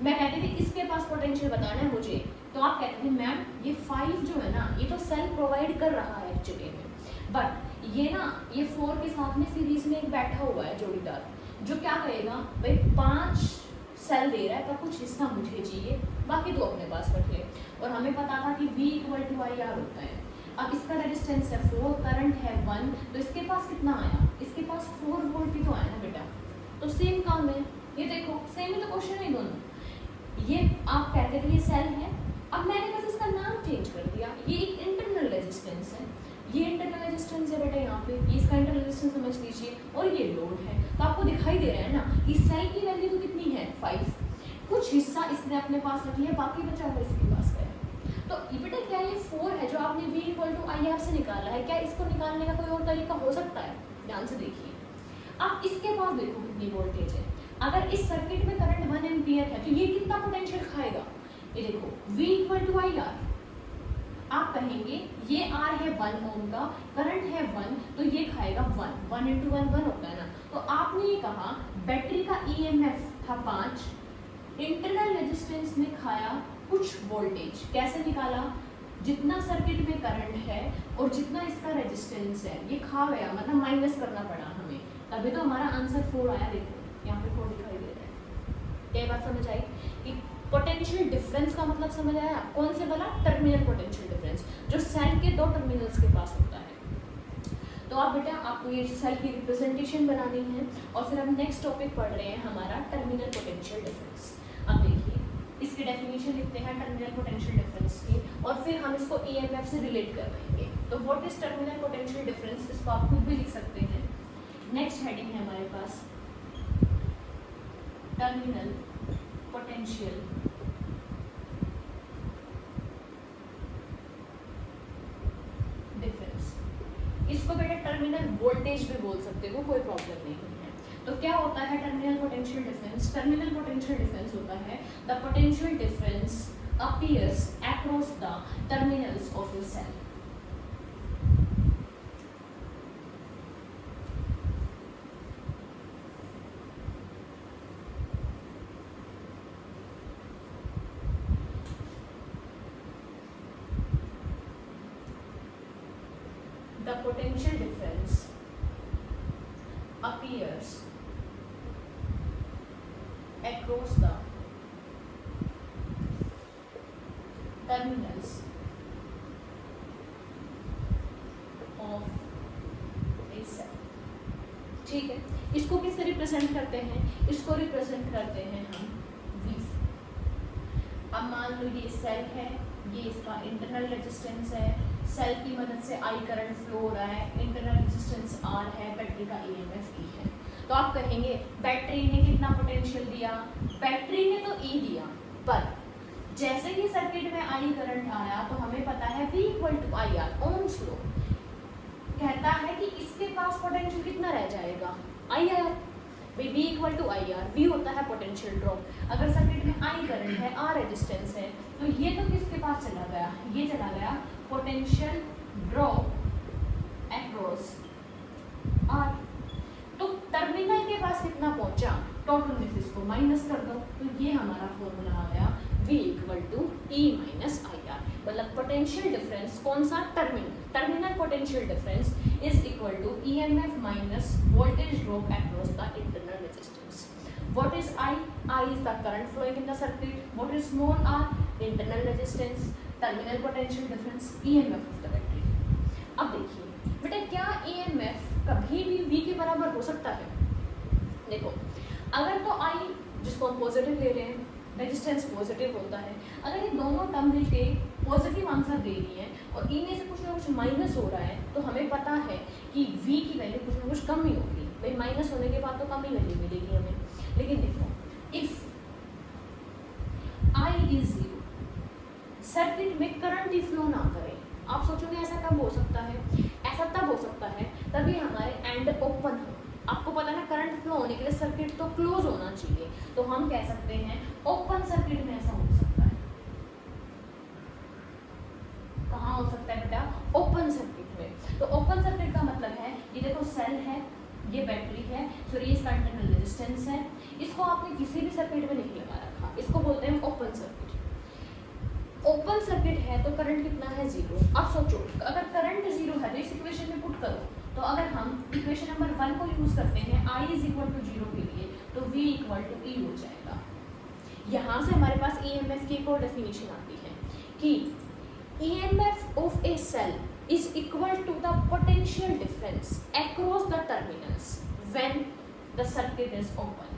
[SPEAKER 1] मैं कहती थी इसके पास पोटेंशियल बताना है मुझे, तो आप कहते थे मैम ये 5 जो है ना ये तो सेल प्रोवाइड कर रहा है एक्चुअली में, बट ये ना ये 4 के साथ में सीरीज में एक बैठा हुआ है जोड़ीदार, जो क्या कहेगा भाई 5 सेल दे रहा है तो कुछ हिस्सा मुझे चाहिए, बाकी दो अपने पास रख ले। और हमें पता था कि V = IR होता है। अब इसका रेजिस्टेंस है 4, करंट है 1, तो इसके पास कितना आया, इसके पास 4 वोल्ट ही तो आया ना बेटा, तो सेम काम है। ये देखो सेम ही तो क्वेश्चन है दोनों। ये आप कहते थे ये सेल है, अब मैंने बस इसका नाम चेंज कर दिया, ये एक इंटरनल रेजिस्टेंस है, ये इंटरनल रेजिस्टेंस है बेटा यहाँ पे, ये इसका इंटरनल रेजिस्टेंस समझ लीजिए, और ये लोड है। तो आपको दिखाई दे रहा है ना कि सेल की वैल्यू तो कितनी है 5, कुछ हिस्सा इसने अपने पास रख लिया, बाकी बचा हुआ इसके पास है। तो ये बेटा क्या ये 4 है जो आपने V = IR से निकाला है, क्या इसको निकालने का कोई और तरीका हो सकता है? ध्यान से देखिए, आप इसके पास देखो कितनी वोल्टेज है। अगर इस सर्किट में करंट 1 एम्पियर है तो ये कितना पोटेंशियल खाएगा, ये देखो V = IR। आप कहेंगे ये R है 1 ओम का, करंट है 1, तो ये खाएगा 1, 1 × 1 1 होता है ना। तो आपने ये कहा बैटरी का EMF था 5, इंटरनल रेजिस्टेंस ने खाया कुछ वोल्टेज, कैसे निकाला, जितना सर्किट में करंट है और जितना इसका रेजिस्टेंस है ये खा गया, मतलब माइनस करना पड़ा हमें, तभी तो हमारा आंसर 4 आया। देखो यहाँ पे 4 दिखाई दे रहा है। क्या बात समझ आई कि पोटेंशियल डिफरेंस का मतलब समझ आया? कौन से वाला? टर्मिनल पोटेंशियल डिफरेंस, जो सेल के 2 टर्मिनल्स के पास होता है। तो आप बेटा आपको ये सेल की रिप्रेजेंटेशन बनानी है, और फिर हम नेक्स्ट टॉपिक पढ़ रहे हैं हमारा टर्मिनल पोटेंशियल डिफरेंस। अब देखिए इसकी डेफिनेशन लिखते हैं टर्मिनल पोटेंशियल डिफरेंस की, और फिर हम इसको EMF से रिलेट कर देंगे। तो what is terminal potential difference, इसको आप खुद भी लिख सकते हैं। नेक्स्ट हेडिंग है हमारे पास टर्मिनल पोटेंशियल डिफरेंस। इसको बेटा टर्मिनल वोल्टेज भी बोल सकते हो, कोई प्रॉब्लम नहीं है। तो क्या होता है terminal potential difference? Terminal potential difference होता है the potential difference appears across the terminals of a cell. The potential difference appears across the terminals of a cell। ठीक है, इसको किससे रिप्रेजेंट करते हैं? इसको रिप्रेजेंट करते हैं हम V से। अब मान लो ये सेल है, ये इसका इंटरनल रेजिस्टेंस है, सेल की मदद से I करंट फ्लो हो रहा है, इंटरनल रेजिस्टेंस R है, बैटरी का EMF E है। तो आप कहेंगे बैटरी ने कितना पोटेंशियल दिया? बैटरी ने तो E दिया, पर जैसे ही सर्किट में I करंट आया तो हमें पता है V = IR, ओम्स लॉ कहता है कि इसके पास पोटेंशियल कितना रह जाएगा? IR। भाई V = IR, V होता है पोटेंशियल ड्रॉप। अगर सर्किट में I करंट है, R रेजिस्टेंस है, तो ये तो किसके पास चला गया? ये चला गया पोटेंशियल ड्रॉप अक्रॉस R। तो टर्मिनल के पास कितना पहुंचा? टोटल में से इसको माइनस कर दो, तो ये हमारा फॉर्मूला आ गया V = E - IR। मतलब पोटेंशियल डिफरेंस कौन सा? Terminal potential difference is equal to EMF minus voltage drop across the internal resistance. What is I? I is the current flowing in the circuit. What is small r? Internal resistance. Terminal potential difference. EMF of the battery. अब देखिए बेटा क्या EMF कभी भी V के बराबर हो सकता है? देखो अगर तो I जिसको हम पॉजिटिव ले रहे हैं, रेजिस्टेंस पॉजिटिव होता है, अगर ये दोनों टर्म मिलके पॉजिटिव आंसर दे रही है और ई में से कुछ ना कुछ माइनस हो रहा है, तो हमें पता है कि V की वैल्यू कुछ ना कुछ कम ही होगी। भाई माइनस होने के बाद तो कम ही वैल्यू मिलेगी हमें। लेकिन देखो इफ I is 0, सर्किट में करंट ही फ्लो ना करे, आप सोचोगे ऐसा कब हो सकता है? ऐसा तब हो सकता है तभी हमारे एंड ओपन हो। आपको पता है ना करंट फ्लो होने के लिए सर्किट तो क्लोज होना चाहिए, तो हम कह सकते हैं ओपन सर्किट में ऐसा हो सकता है। कहाँ हो सकता है बेटा? ओपन सर्किट में। तो ओपन सर्किट का मतलब है ये देखो सेल है, ये बैटरी है, सॉरी इसका इंटरनल रेजिस्टेंस रेजिस्टेंस है, इसको आपने किसी भी सर्किट में नहीं लगा रखा, इसको बोलते हैं ओपन सर्किट। ओपन सर्किट है तो करंट कितना है, जीरो। अब सोचो अगर करंट जीरो है तो इस इक्वेशन में पुट करो, तो अगर हम इक्वेशन नंबर 1 को यूज करते हैं I is equal to zero के लिए, तो V इक्वल टू E हो जाएगा। यहाँ से हमारे पास EMF की एक और डेफिनेशन आती है कि EMF of a cell is equal to the potential difference across the terminals when the circuit is open।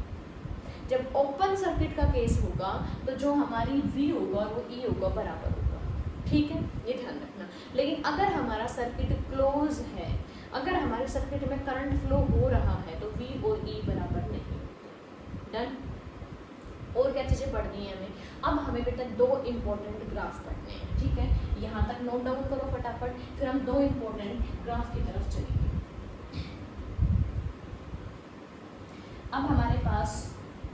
[SPEAKER 1] जब ओपन सर्किट का केस होगा तो जो हमारी V होगा वो E होगा बराबर होगा, ठीक है, ये ध्यान रखना। लेकिन अगर हमारा सर्किट क्लोज है, अगर हमारे सर्किट में करंट फ्लो हो रहा है तो V और E बराबर नहीं होते। डन। और क्या चीज़ें पढ़नी है हमें, अब हमें बेटा दो इम्पोर्टेंट ग्राफ पढ़ने हैं, ठीक है, यहाँ तक नोट डाउन करो फटाफट, फिर हम दो इम्पोर्टेंट ग्राफ की तरफ चलेंगे। अब हमारे पास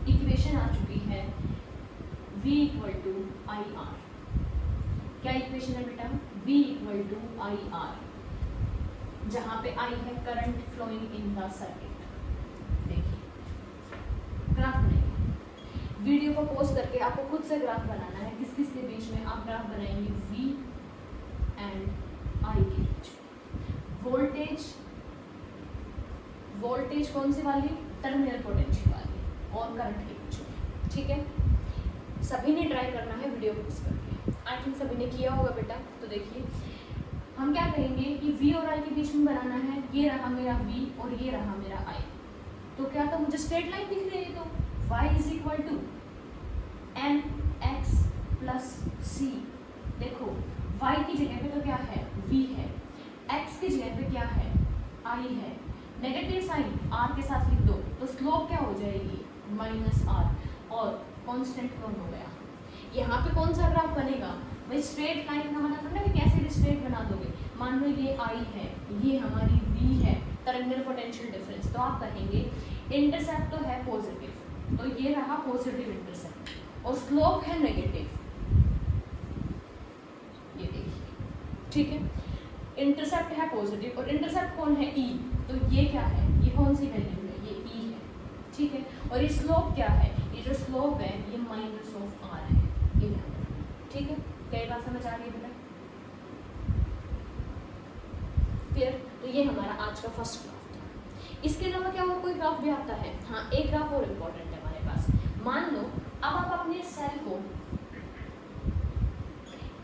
[SPEAKER 1] इक्वेशन आ चुकी है V equal to I R. क्या इक्वेशन है बेटा, V equal to I R, जहाँ पे I है current flowing in the circuit. देखिए ग्राफ बनाइए, वीडियो को पॉज करके आपको खुद से ग्राफ बनाना है, किस किस के बीच में आप ग्राफ बनाएंगे, V एंड I के बीच। वोल्टेज कौन सी वाली, टर्मिनल पोटेंशियल वाली, और करंट के बीच में, ठीक है। सभी ने ट्राई करना है वीडियो पॉज करके, आई थिंक सभी ने किया होगा बेटा। तो देखिए हम क्या करेंगे कि V और I के बीच में बनाना है, ये रहा मेरा V और ये रहा मेरा I। तो क्या था, मुझे स्ट्रेट लाइन दिख रही है, तो y is equal to M X plus C. देखो y की जगह पे तो क्या है, v है, x की जगह पे क्या है, I है, नेगेटिव साइन r के साथ लिख दो तो स्लोप क्या हो जाएगी, माइनस r, और कांस्टेंट कौन हो गया। यहाँ पे कौन सा ग्राफ बनेगा भाई, स्ट्रेट लाइन का मतलब ना कि कैसे भी स्ट्रेट बना दोगे। मान लो ये I है, ये हमारी v है, टर्मिनल पोटेंशियल डिफरेंस, तो आप कहेंगे इंटरसेप्ट तो है पॉजिटिव, तो ये रहा पॉजिटिव इंटरसेप्ट, और स्लोप है नेगेटिव, ये देखिए, ठीक है। इंटरसेप्ट है पॉजिटिव और इंटरसेप्ट कौन है, E, तो ये क्या है, ये कौन सी वैल्यू है, ये E है, ठीक है। और ये स्लोप क्या है, ये जो स्लोप है ये माइनस ऑफ R है, ये ठीक है। क्या ये बात समझ आ रही है बेटा, क्लियर। तो ये हमारा आज का फर्स्ट ग्राफ था। इसके अलावा क्या और कोई ग्राफ भी आता है, हाँ एक ग्राफ और इम्पोर्टेंट है हमारे पास। मान लो अब आप अपने सेल को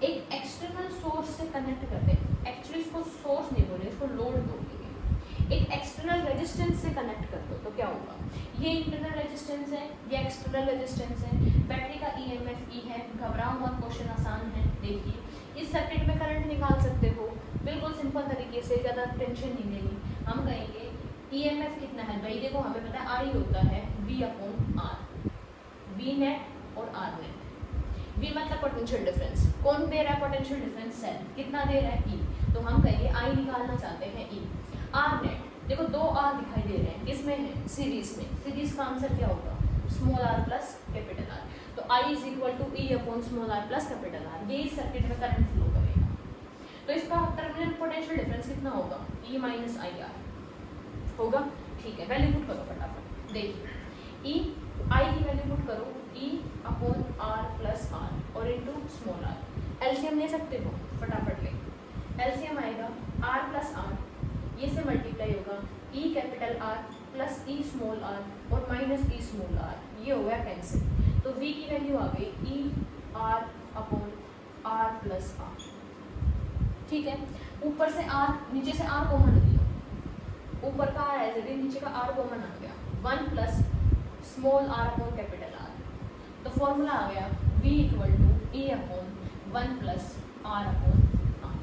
[SPEAKER 1] एक एक्सटर्नल सोर्स से कनेक्ट करते हैं, एक्चुअली इसको सोर्स नहीं बोले, इसको लोड बोलेंगे। एक एक्सटर्नल रेजिस्टेंस से कनेक्ट कर दो तो क्या होगा, ये इंटरनल रेजिस्टेंस है, ये एक्सटर्नल रेजिस्टेंस है, बैटरी का EMF E है। घबराओ मत, क्वेश्चन आसान है। देखिए इस सर्किट में करंट निकाल सकते हो बिल्कुल सिंपल तरीके से, ज़्यादा टेंशन नहीं लेनी। हम कहेंगे EMF कितना है भाई, देखो हमें पता है I होता है V/R, V नेट और R नेट। V मतलब पोटेंशियल डिफरेंस, कौन दे रहा है पोटेंशियल डिफरेंस, सेल कितना दे रहा है E, तो हम कहेंगे I निकालना चाहते हैं E। R नेट, देखो दो R दिखाई दे रहे हैं, किसमें है, सीरीज में, सीरीज का आंसर क्या होगा, small r plus capital R, तो I is equal to E upon small r plus capital R। ये इस सर्किट में करंट फ्लो करेगा, तो इसका टर्मिनल पोटेंशियल डिफरेंस कितना होगा, E माइनस IR होगा, ठीक है। वैल्यू पुट करो फटाफट, देखिए E I की वैल्यू पुट करो, E upon R plus R और इंटू स्मॉल r। एलसीएम ले सकते हो, फटाफट ले, एलसीएम आएगा R प्लस R, ये से मल्टीप्लाई होगा E capital R plus E small r और माइनस E स्मॉल r, ये हो गया कैंसिल। तो V की वैल्यू आ गई E R upon R plus R, ठीक है। ऊपर से R, नीचे से R कॉमन लिया, ऊपर का R है, नीचे का R कॉमन आ गया, 1 plus small r upon capital R, तो फॉर्मूला आ गया V equal to E upon 1 plus R upon R।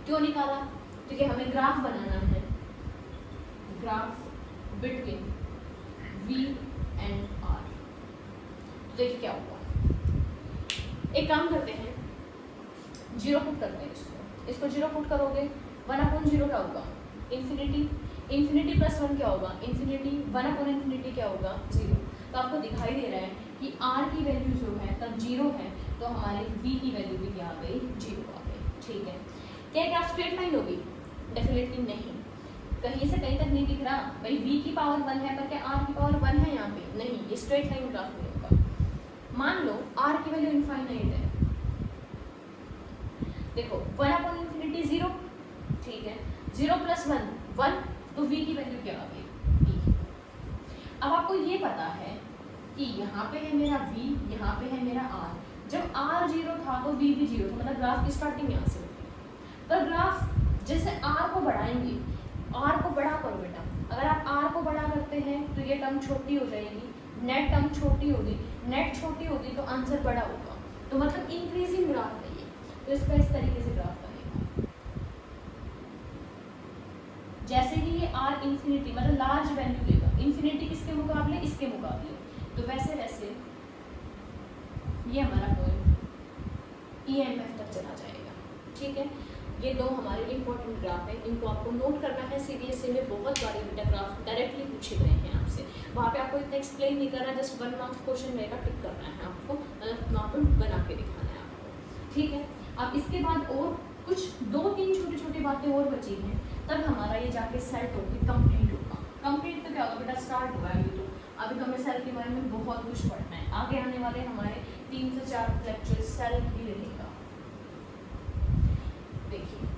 [SPEAKER 1] क्यों निकाला, क्योंकि हमें ग्राफ बनाना है, graph between V and R। तो देखिए क्या हुआ, एक काम करते हैं, जीरो पुट करते हैं, इसको जीरो पुट करोगे 1/0 क्या होगा, इन्फिनिटी, इन्फिनिटी प्लस 1 क्या होगा, इन्फिनिटी, 1/∞ क्या होगा, 0। तो आपको दिखाई दे रहा है कि R की वैल्यू जो है तब 0 है, तो हमारे V की वैल्यू भी क्या आ गई, 0 आ गई, ठीक है। क्या ग्राफ स्ट्रेट लाइन होगी, डेफिनेटली नहीं, कहीं से कहीं तक नहीं दिख रहा भाई। V की पावर 1 है पर क्या R की पावर 1 है यहाँ स्ट्रेट लाइन ग्राफ नहीं होगा। मान लो आर की वैल्यू इनफाइनाइट है, देखो 1/∞ 0, ठीक है, 0 + 1 1, तो v की वैल्यू क्या आ गई e। अब आपको ये पता है कि यहाँ पे है मेरा v, यहाँ पे है मेरा r। जब r 0 था तो v भी 0 था, मतलब ग्राफ की स्टार्टिंग यहाँ से होगी। पर ग्राफ जैसे r को बढ़ाएंगे, r को बड़ा करो बेटा, अगर आप r को बड़ा करते हैं तो ये टर्म छोटी हो जाएगी, नेट टर्म छोटी होगी, नेट छोटी होगी तो आंसर बड़ा होगा, तो मतलब इंक्रीजिंग ग्राफ है ये। तो इसका इस तरीके से ग्राफ बनेगा, जैसे कि ये r इन्फिनिटी मतलब लार्ज वैल्यू लेगा, इन्फिनिटी किसके मुकाबले, इसके मुकाबले, तो वैसे वैसे ये हमारा पॉइंट EMF तक चला जाएगा, ठीक है। ये दो हमारे इंपॉर्टेंट ग्राफ है, इनको आपको नोट करना है। CBSE में बहुत बार बेटा ग्राफ डायरेक्टली पूछे गए हैं आपसे, वहाँ पे आपको इतना एक्सप्लेन नहीं करना, जस्ट 1 मार्क्स क्वेश्चन रहेगा, टिक करना है आपको, वहाँ पर बना के दिखाना है आपको, ठीक है। अब इसके बाद और कुछ 2-3 छोटी छोटी बातें और बची हैं, तब हमारा ये जाके सेट होकर कंप्लीट होगा। कंप्लीट तो क्या होगा बेटा, स्टार्ट हुआ है अभी, तो अभी हमें सेल के बारे में बहुत कुछ पढ़ना है। आगे आने वाले हमारे 3 से 4 लेक्चर सेल ही रहेगा। देखिए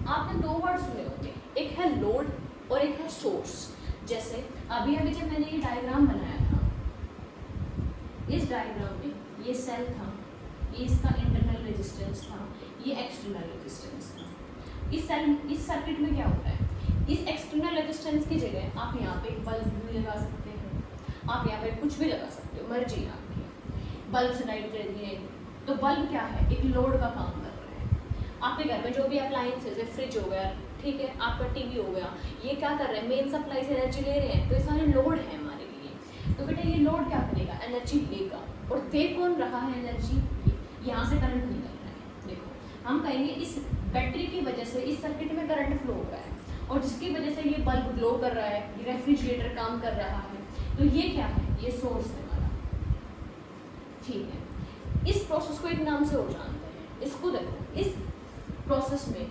[SPEAKER 1] आपने 2 वर्ड सुने होंगे, एक है लोड और एक है सोर्स। जैसे अभी जब मैंने ये डायग्राम बनाया था, इस डायग्राम में ये सेल था, ये इसका इंटरनल रेजिस्टेंस था, ये एक्सटर्नल रेजिस्टेंस था। इस सर्किट में क्या होता है, इस एक्सटर्नल रेजिस्टेंस की जगह आप यहाँ पे एक बल्ब भी लगा सकते हैं, आप यहाँ पे कुछ भी लगा सकते हो, मर्जी है आपकी। बल्ब से लाइट रहती है, तो बल्ब क्या है, एक लोड का काम कर रहा है। आपके घर में जो भी अप्लायंसेज है, फ्रिज हो गया, ठीक है, आपका टीवी हो गया, ये क्या कर रहे हैं, मेन सप्लाई से एनर्जी ले रहे हैं, तो ये सारे लोड है हमारे लिए। तो बेटा ये लोड क्या करेगा, एनर्जी लेगा, और दे कौन रहा है एनर्जी, यहाँ से करंट निकल रहा है। देखो हम कहेंगे इस बैटरी की वजह से इस सर्किट में करंट फ्लो हो रहा है, और जिसकी वजह से ये बल्ब ग्लो कर रहा है, ये रेफ्रिजरेटर काम कर रहा है, तो ये क्या है, ये सोर्स है हमारा, ठीक है। इस प्रोसेस को एक नाम से और जानते हैं, इसको देखो, इस प्रोसेस में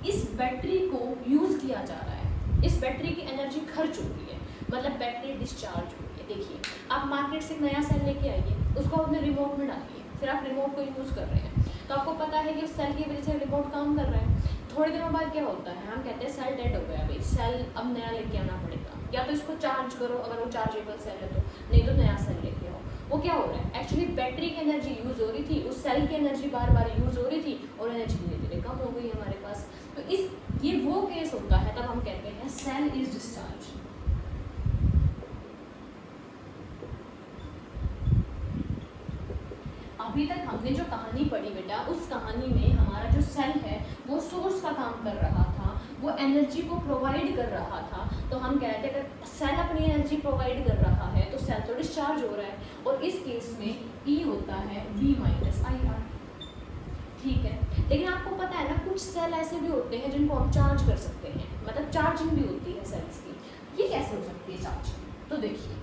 [SPEAKER 1] इस बैटरी को यूज किया जा रहा है, इस बैटरी की एनर्जी खर्च हो रही है, मतलब बैटरी डिस्चार्ज हो रही है। देखिए आप मार्केट से नया सेल लेके आइए, उसको अपने रिमोट में डालिए, फिर आप रिमोट को यूज कर रहे हैं, तो आपको पता है कि उस सेल की वजह से रिमोट काम कर रहा है। थोड़े दिनों बाद क्या होता है, हम कहते हैं सेल डेड हो गया भाई, सेल अब नया लेके आना पड़ेगा, या तो इसको चार्ज करो अगर वो चार्जेबल सेल है तो, नहीं तो नया सेल लेके आओ। वो क्या हो रहा है, एक्चुअली बैटरी की एनर्जी यूज हो रही थी, उस सेल की एनर्जी बार बार यूज हो रही थी, और एनर्जी धीरे धीरे कम हो गई हमारे पास। तो ये वो केस होता है, तब हम कहते हैं सेल इज डिस्चार्ज। अभी तक हमने जो कहानी पढ़ी बेटा, उस कहानी में हमारा जो सेल है वो सोर्स का काम कर रहा था, वो एनर्जी को प्रोवाइड कर रहा था। तो हम कहते हैं अगर सेल अपनी एनर्जी प्रोवाइड कर रहा है तो सेल तो डिस्चार्ज हो रहा है, और इस केस में E होता है V - IR, ठीक है। लेकिन आपको पता है ना, कुछ सेल ऐसे भी होते हैं जिनको हम चार्ज कर सकते हैं, मतलब चार्जिंग भी होती है सेल्स की। ये कैसे हो सकती है चार्जिंग, तो देखिए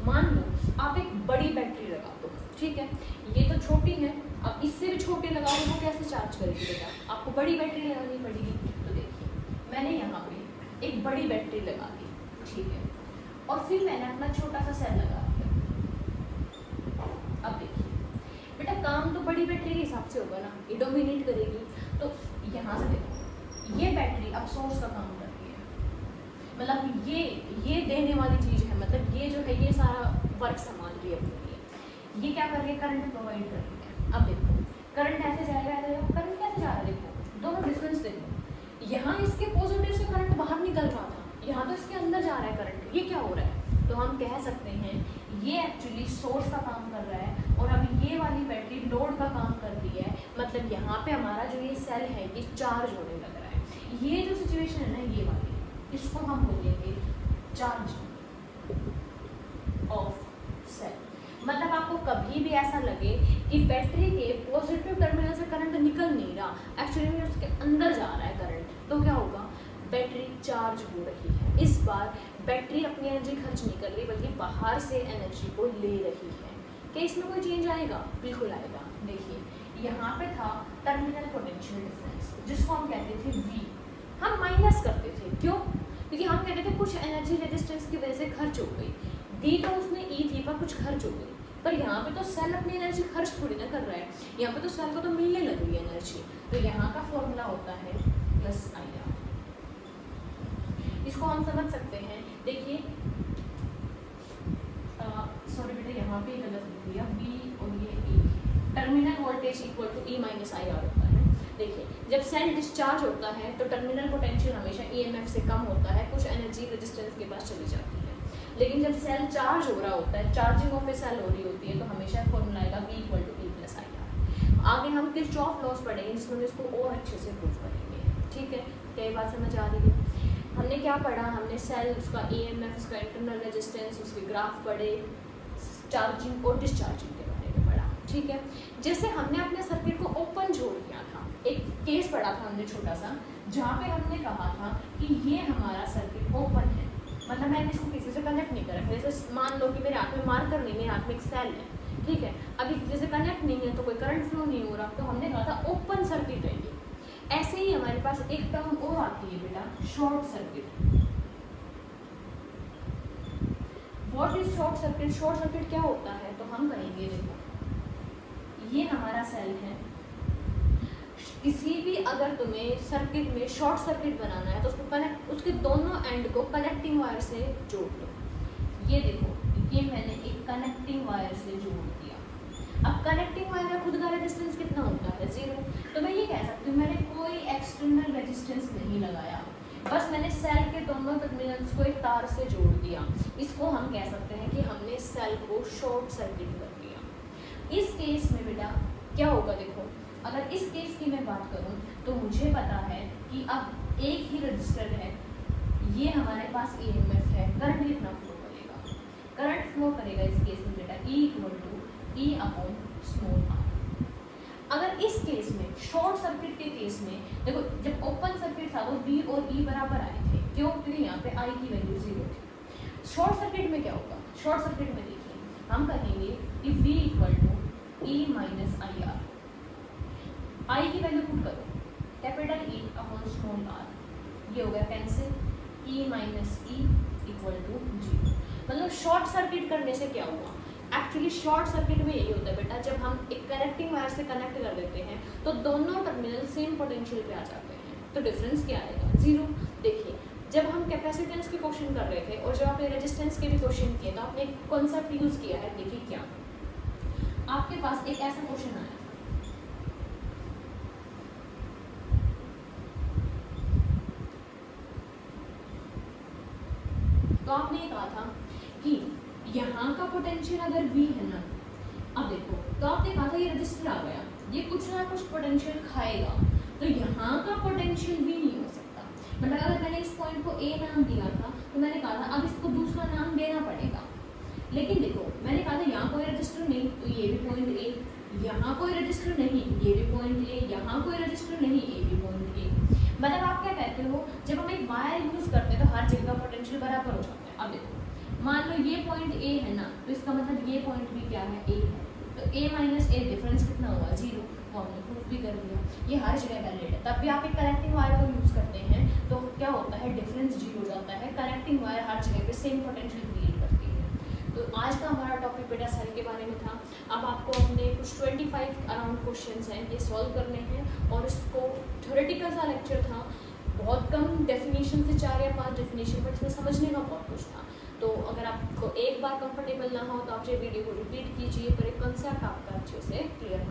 [SPEAKER 1] मान लो आप एक बड़ी बैटरी लगा दो, ठीक है, ये तो छोटी है, अब इससे भी छोटे लगा दो, वो कैसे चार्ज करेगी बेटा, आपको बड़ी बैटरी लगानी पड़ेगी। तो देखिए मैंने यहाँ पे एक बड़ी बैटरी लगा दी, ठीक है, और फिर मैंने अपना छोटा सा सेल लगा दिया। अब देखिए बेटा काम तो बड़ी बैटरी के हिसाब से होगा ना, ये डोमिनेट करेगी। तो यहाँ से देखो ये बैटरी अब सोर्स का काम कर रही है, मतलब ये देने वाली चीज़ है, मतलब ये जो है ये सारा वर्क संभाल रही है अपने लिए। ये क्या कर रही है, करंट प्रोवाइड कर रही है। अब देखो करंट ऐसे जाएगा, करंट कैसे जा रहा है, देखो दोनों डिफरेंस देखो, यहाँ इसके पॉजिटिव से करंट बाहर निकल रहा था, यहाँ तो इसके अंदर जा रहा है करंट, ये क्या हो रहा है। तो हम कह सकते हैं ये एक्चुअली सोर्स का काम कर रहा है, और अभी ये वाली बैटरी लोड का काम कर रही है, मतलब यहाँ पे हमारा जो ये सेल है ये चार्ज होने लग रहा है। ये जो सिचुएशन है ना, ये वाली, इसको हम बोलेंगे चार्ज ऑफ सेल। मतलब आपको कभी भी ऐसा लगे कि बैटरी के पॉजिटिव टर्मिनल से करंट निकल नहीं रहा, एक्चुअली में उसके अंदर जा रहा है करंट, तो क्या होगा, बैटरी चार्ज हो रही है। इस बार बैटरी अपनी एनर्जी खर्च नहीं कर रही, बल्कि बाहर से एनर्जी को ले रही है। क्या इसमें कोई चेंज आएगा, बिल्कुल आएगा। देखिए यहाँ पे था टर्मिनल पोटेंशियल डिफरेंस, जिसको हम कहते थे V, हम माइनस करते थे, क्यों, क्योंकि हम कहते थे कुछ एनर्जी रेजिस्टेंस की वजह से खर्च हो गई। डी तो उसमें ई थी पर कुछ खर्च हो गई, पर यहाँ पे तो सेल अपनी एनर्जी खर्च थोड़ी ना कर रहा है, यहाँ पे तो सेल को तो मिलने लग रही है एनर्जी। तो यहाँ का फॉर्मूला होता है प्लस आई आर। इसको हम समझ सकते हैं, देखिए सॉरी बेटा यहाँ पे गलत लिख दिया, बी और ये E, terminal voltage equal to E minus I R होता है। देखिए जब सेल डिस्चार्ज होता है तो टर्मिनल पोटेंशियल हमेशा ईएमएफ से कम होता है, कुछ एनर्जी रेजिस्टेंस के पास चली जाती है। लेकिन जब सेल चार्ज हो रहा होता है, चार्जिंग ऑफ ए सेल हो रही होती है, तो हमेशा फॉर्मूला आएगा V equal to E plus I R. आगे हम किरचॉफ लॉस पढ़ेंगे जिसमें हम इसको और अच्छे से प्रूव करेंगे, ठीक है। क्या ये बात समझ आ रही है? हमने क्या पढ़ा, हमने सेल, उसका ईएमएफ, उसका इंटरनल रेजिस्टेंस, उसके ग्राफ पढ़े, चार्जिंग और डिस्चार्जिंग के बारे में पढ़ा, ठीक है। जैसे हमने अपने सर्किट को ओपन छोड़ दिया था, एक केस पढ़ा था हमने छोटा सा, जहाँ पे हमने कहा था कि ये हमारा सर्किट ओपन है, मतलब मैंने इसको किसी से कनेक्ट नहीं करा। जैसे मान लो कि मेरे हाथ में मार्कर नहीं, मेरे हाथ में एक सेल है, ठीक है, अभी जैसे कनेक्ट नहीं है तो कोई करंट फ्लो नहीं हो रहा, तो हमने कहा था ओपन सर्किट है ये। ऐसे ही हमारे पास एक टर्म और आती है बेटा, short circuit. What is short circuit? Short circuit क्या होता है? तो हम कहेंगे देखो ये हमारा सेल है, किसी भी अगर तुम्हें सर्किट में शॉर्ट सर्किट बनाना है तो उसको कनेक्ट, उसके दोनों एंड को कनेक्टिंग वायर से जोड़ लो। ये देखो ये मैंने एक कनेक्टिंग वायर से जोड़ दिया। अब कनेक्टिंग वायर का खुद का रेजिस्टेंस कितना होता है? 0। तो मैं ये कह सकती हूँ मैंने कोई एक्सटर्नल रेजिस्टेंस नहीं लगाया, बस मैंने सेल के दोनों टर्मिनल्स को एक तार से जोड़ दिया। इसको हम कह सकते हैं कि हमने सेल को शॉर्ट सर्किट कर दिया। इस केस में बेटा क्या होगा, देखो अगर इस केस की मैं बात करूं तो मुझे पता है कि अब एक ही रजिस्टर है, ये हमारे पास ईएमएफ है, करंट कितना फ्लो करेगा? करंट फ्लो करेगा इस केस में बेटा E equal to E upon small r। अगर इस केस में शॉर्ट सर्किट के केस में देखो, जब ओपन सर्किट था तो V और E बराबर आए थे, क्यों? क्योंकि यहाँ पे I की वैल्यू 0 थी। शॉर्ट सर्किट में क्या होगा? शॉर्ट सर्किट में देखिए हम कहेंगे कि V equal to E minus I R. I की वैल्यू पुट करो, capital E upon small r, ये हो गया cancel, E minus E equal to 0। मतलब शॉर्ट सर्किट करने से क्या हुआ? एक्चुअली शॉर्ट सर्किट में यही होता है बेटा, जब हम एक कनेक्टिंग वायर से कनेक्ट कर देते हैं तो दोनों टर्मिनल सेम पोटेंशियल पे आ जाते हैं, तो डिफरेंस क्या आएगा? 0। देखिए जब हम कैपेसिटेंस के क्वेश्चन कर रहे थे और जब आपने रेजिस्टेंस के भी क्वेश्चन किए तो आपने एक कॉन्सेप्ट यूज किया है। देखिए क्या, आपके पास एक ऐसा क्वेश्चन आया, तो आपने ये कहा था कि यहाँ का पोटेंशियल अगर V है ना, अब देखो तो आपने कहा था ये रजिस्टर आ गया, ये कुछ ना कुछ पोटेंशियल खाएगा, तो यहाँ का पोटेंशियल भी नहीं हो सकता। मतलब अगर मैंने इस पॉइंट को A नाम दिया था तो मैंने कहा था अब इसको दूसरा नाम देना पड़ेगा, लेकिन देखो मैंने कहा था यहाँ कोई रजिस्टर नहीं तो ये भी पॉइंट A, यहाँ कोई रजिस्टर नहीं ये भी पॉइंट A, यहाँ कोई रजिस्टर नहीं ये भी पॉइंट A। मतलब आप क्या कहते हो, जब हम एक वायर यूज करते हैं तो हर जगह का पोटेंशियल बराबर हो जाता है। अब देखो मान लो ये पॉइंट A है ना, तो इसका मतलब ये पॉइंट भी क्या है? A है, तो A माइनस A डिफरेंस कितना हुआ? 0। वो हमने प्रूफ भी कर दिया, ये हर जगह वैलिड है। तब भी आप एक कनेक्टिंग वायर को यूज करते हैं तो क्या होता है? डिफरेंस 0 हो जाता है। कनेक्टिंग वायर हर जगह पे सेम पोटेंशियल क्रिएट करती है। तो आज का हमारा टॉपिक बेटा सेल के बारे में था। अब आपको अपने कुछ 25 अराउंड क्वेश्चंस हैं, ये सॉल्व करने हैं, और इसको थ्योरेटिकल सा लेक्चर था, बहुत कम डेफिनेशन से 4 या 5 डेफिनेशन, पर इसमें समझने का बहुत कुछ था। तो अगर आपको एक बार कंफर्टेबल ना हो तो आप ये वीडियो को रिपीट कीजिए, पर एक कंसेप्ट आपका अच्छे से क्लियर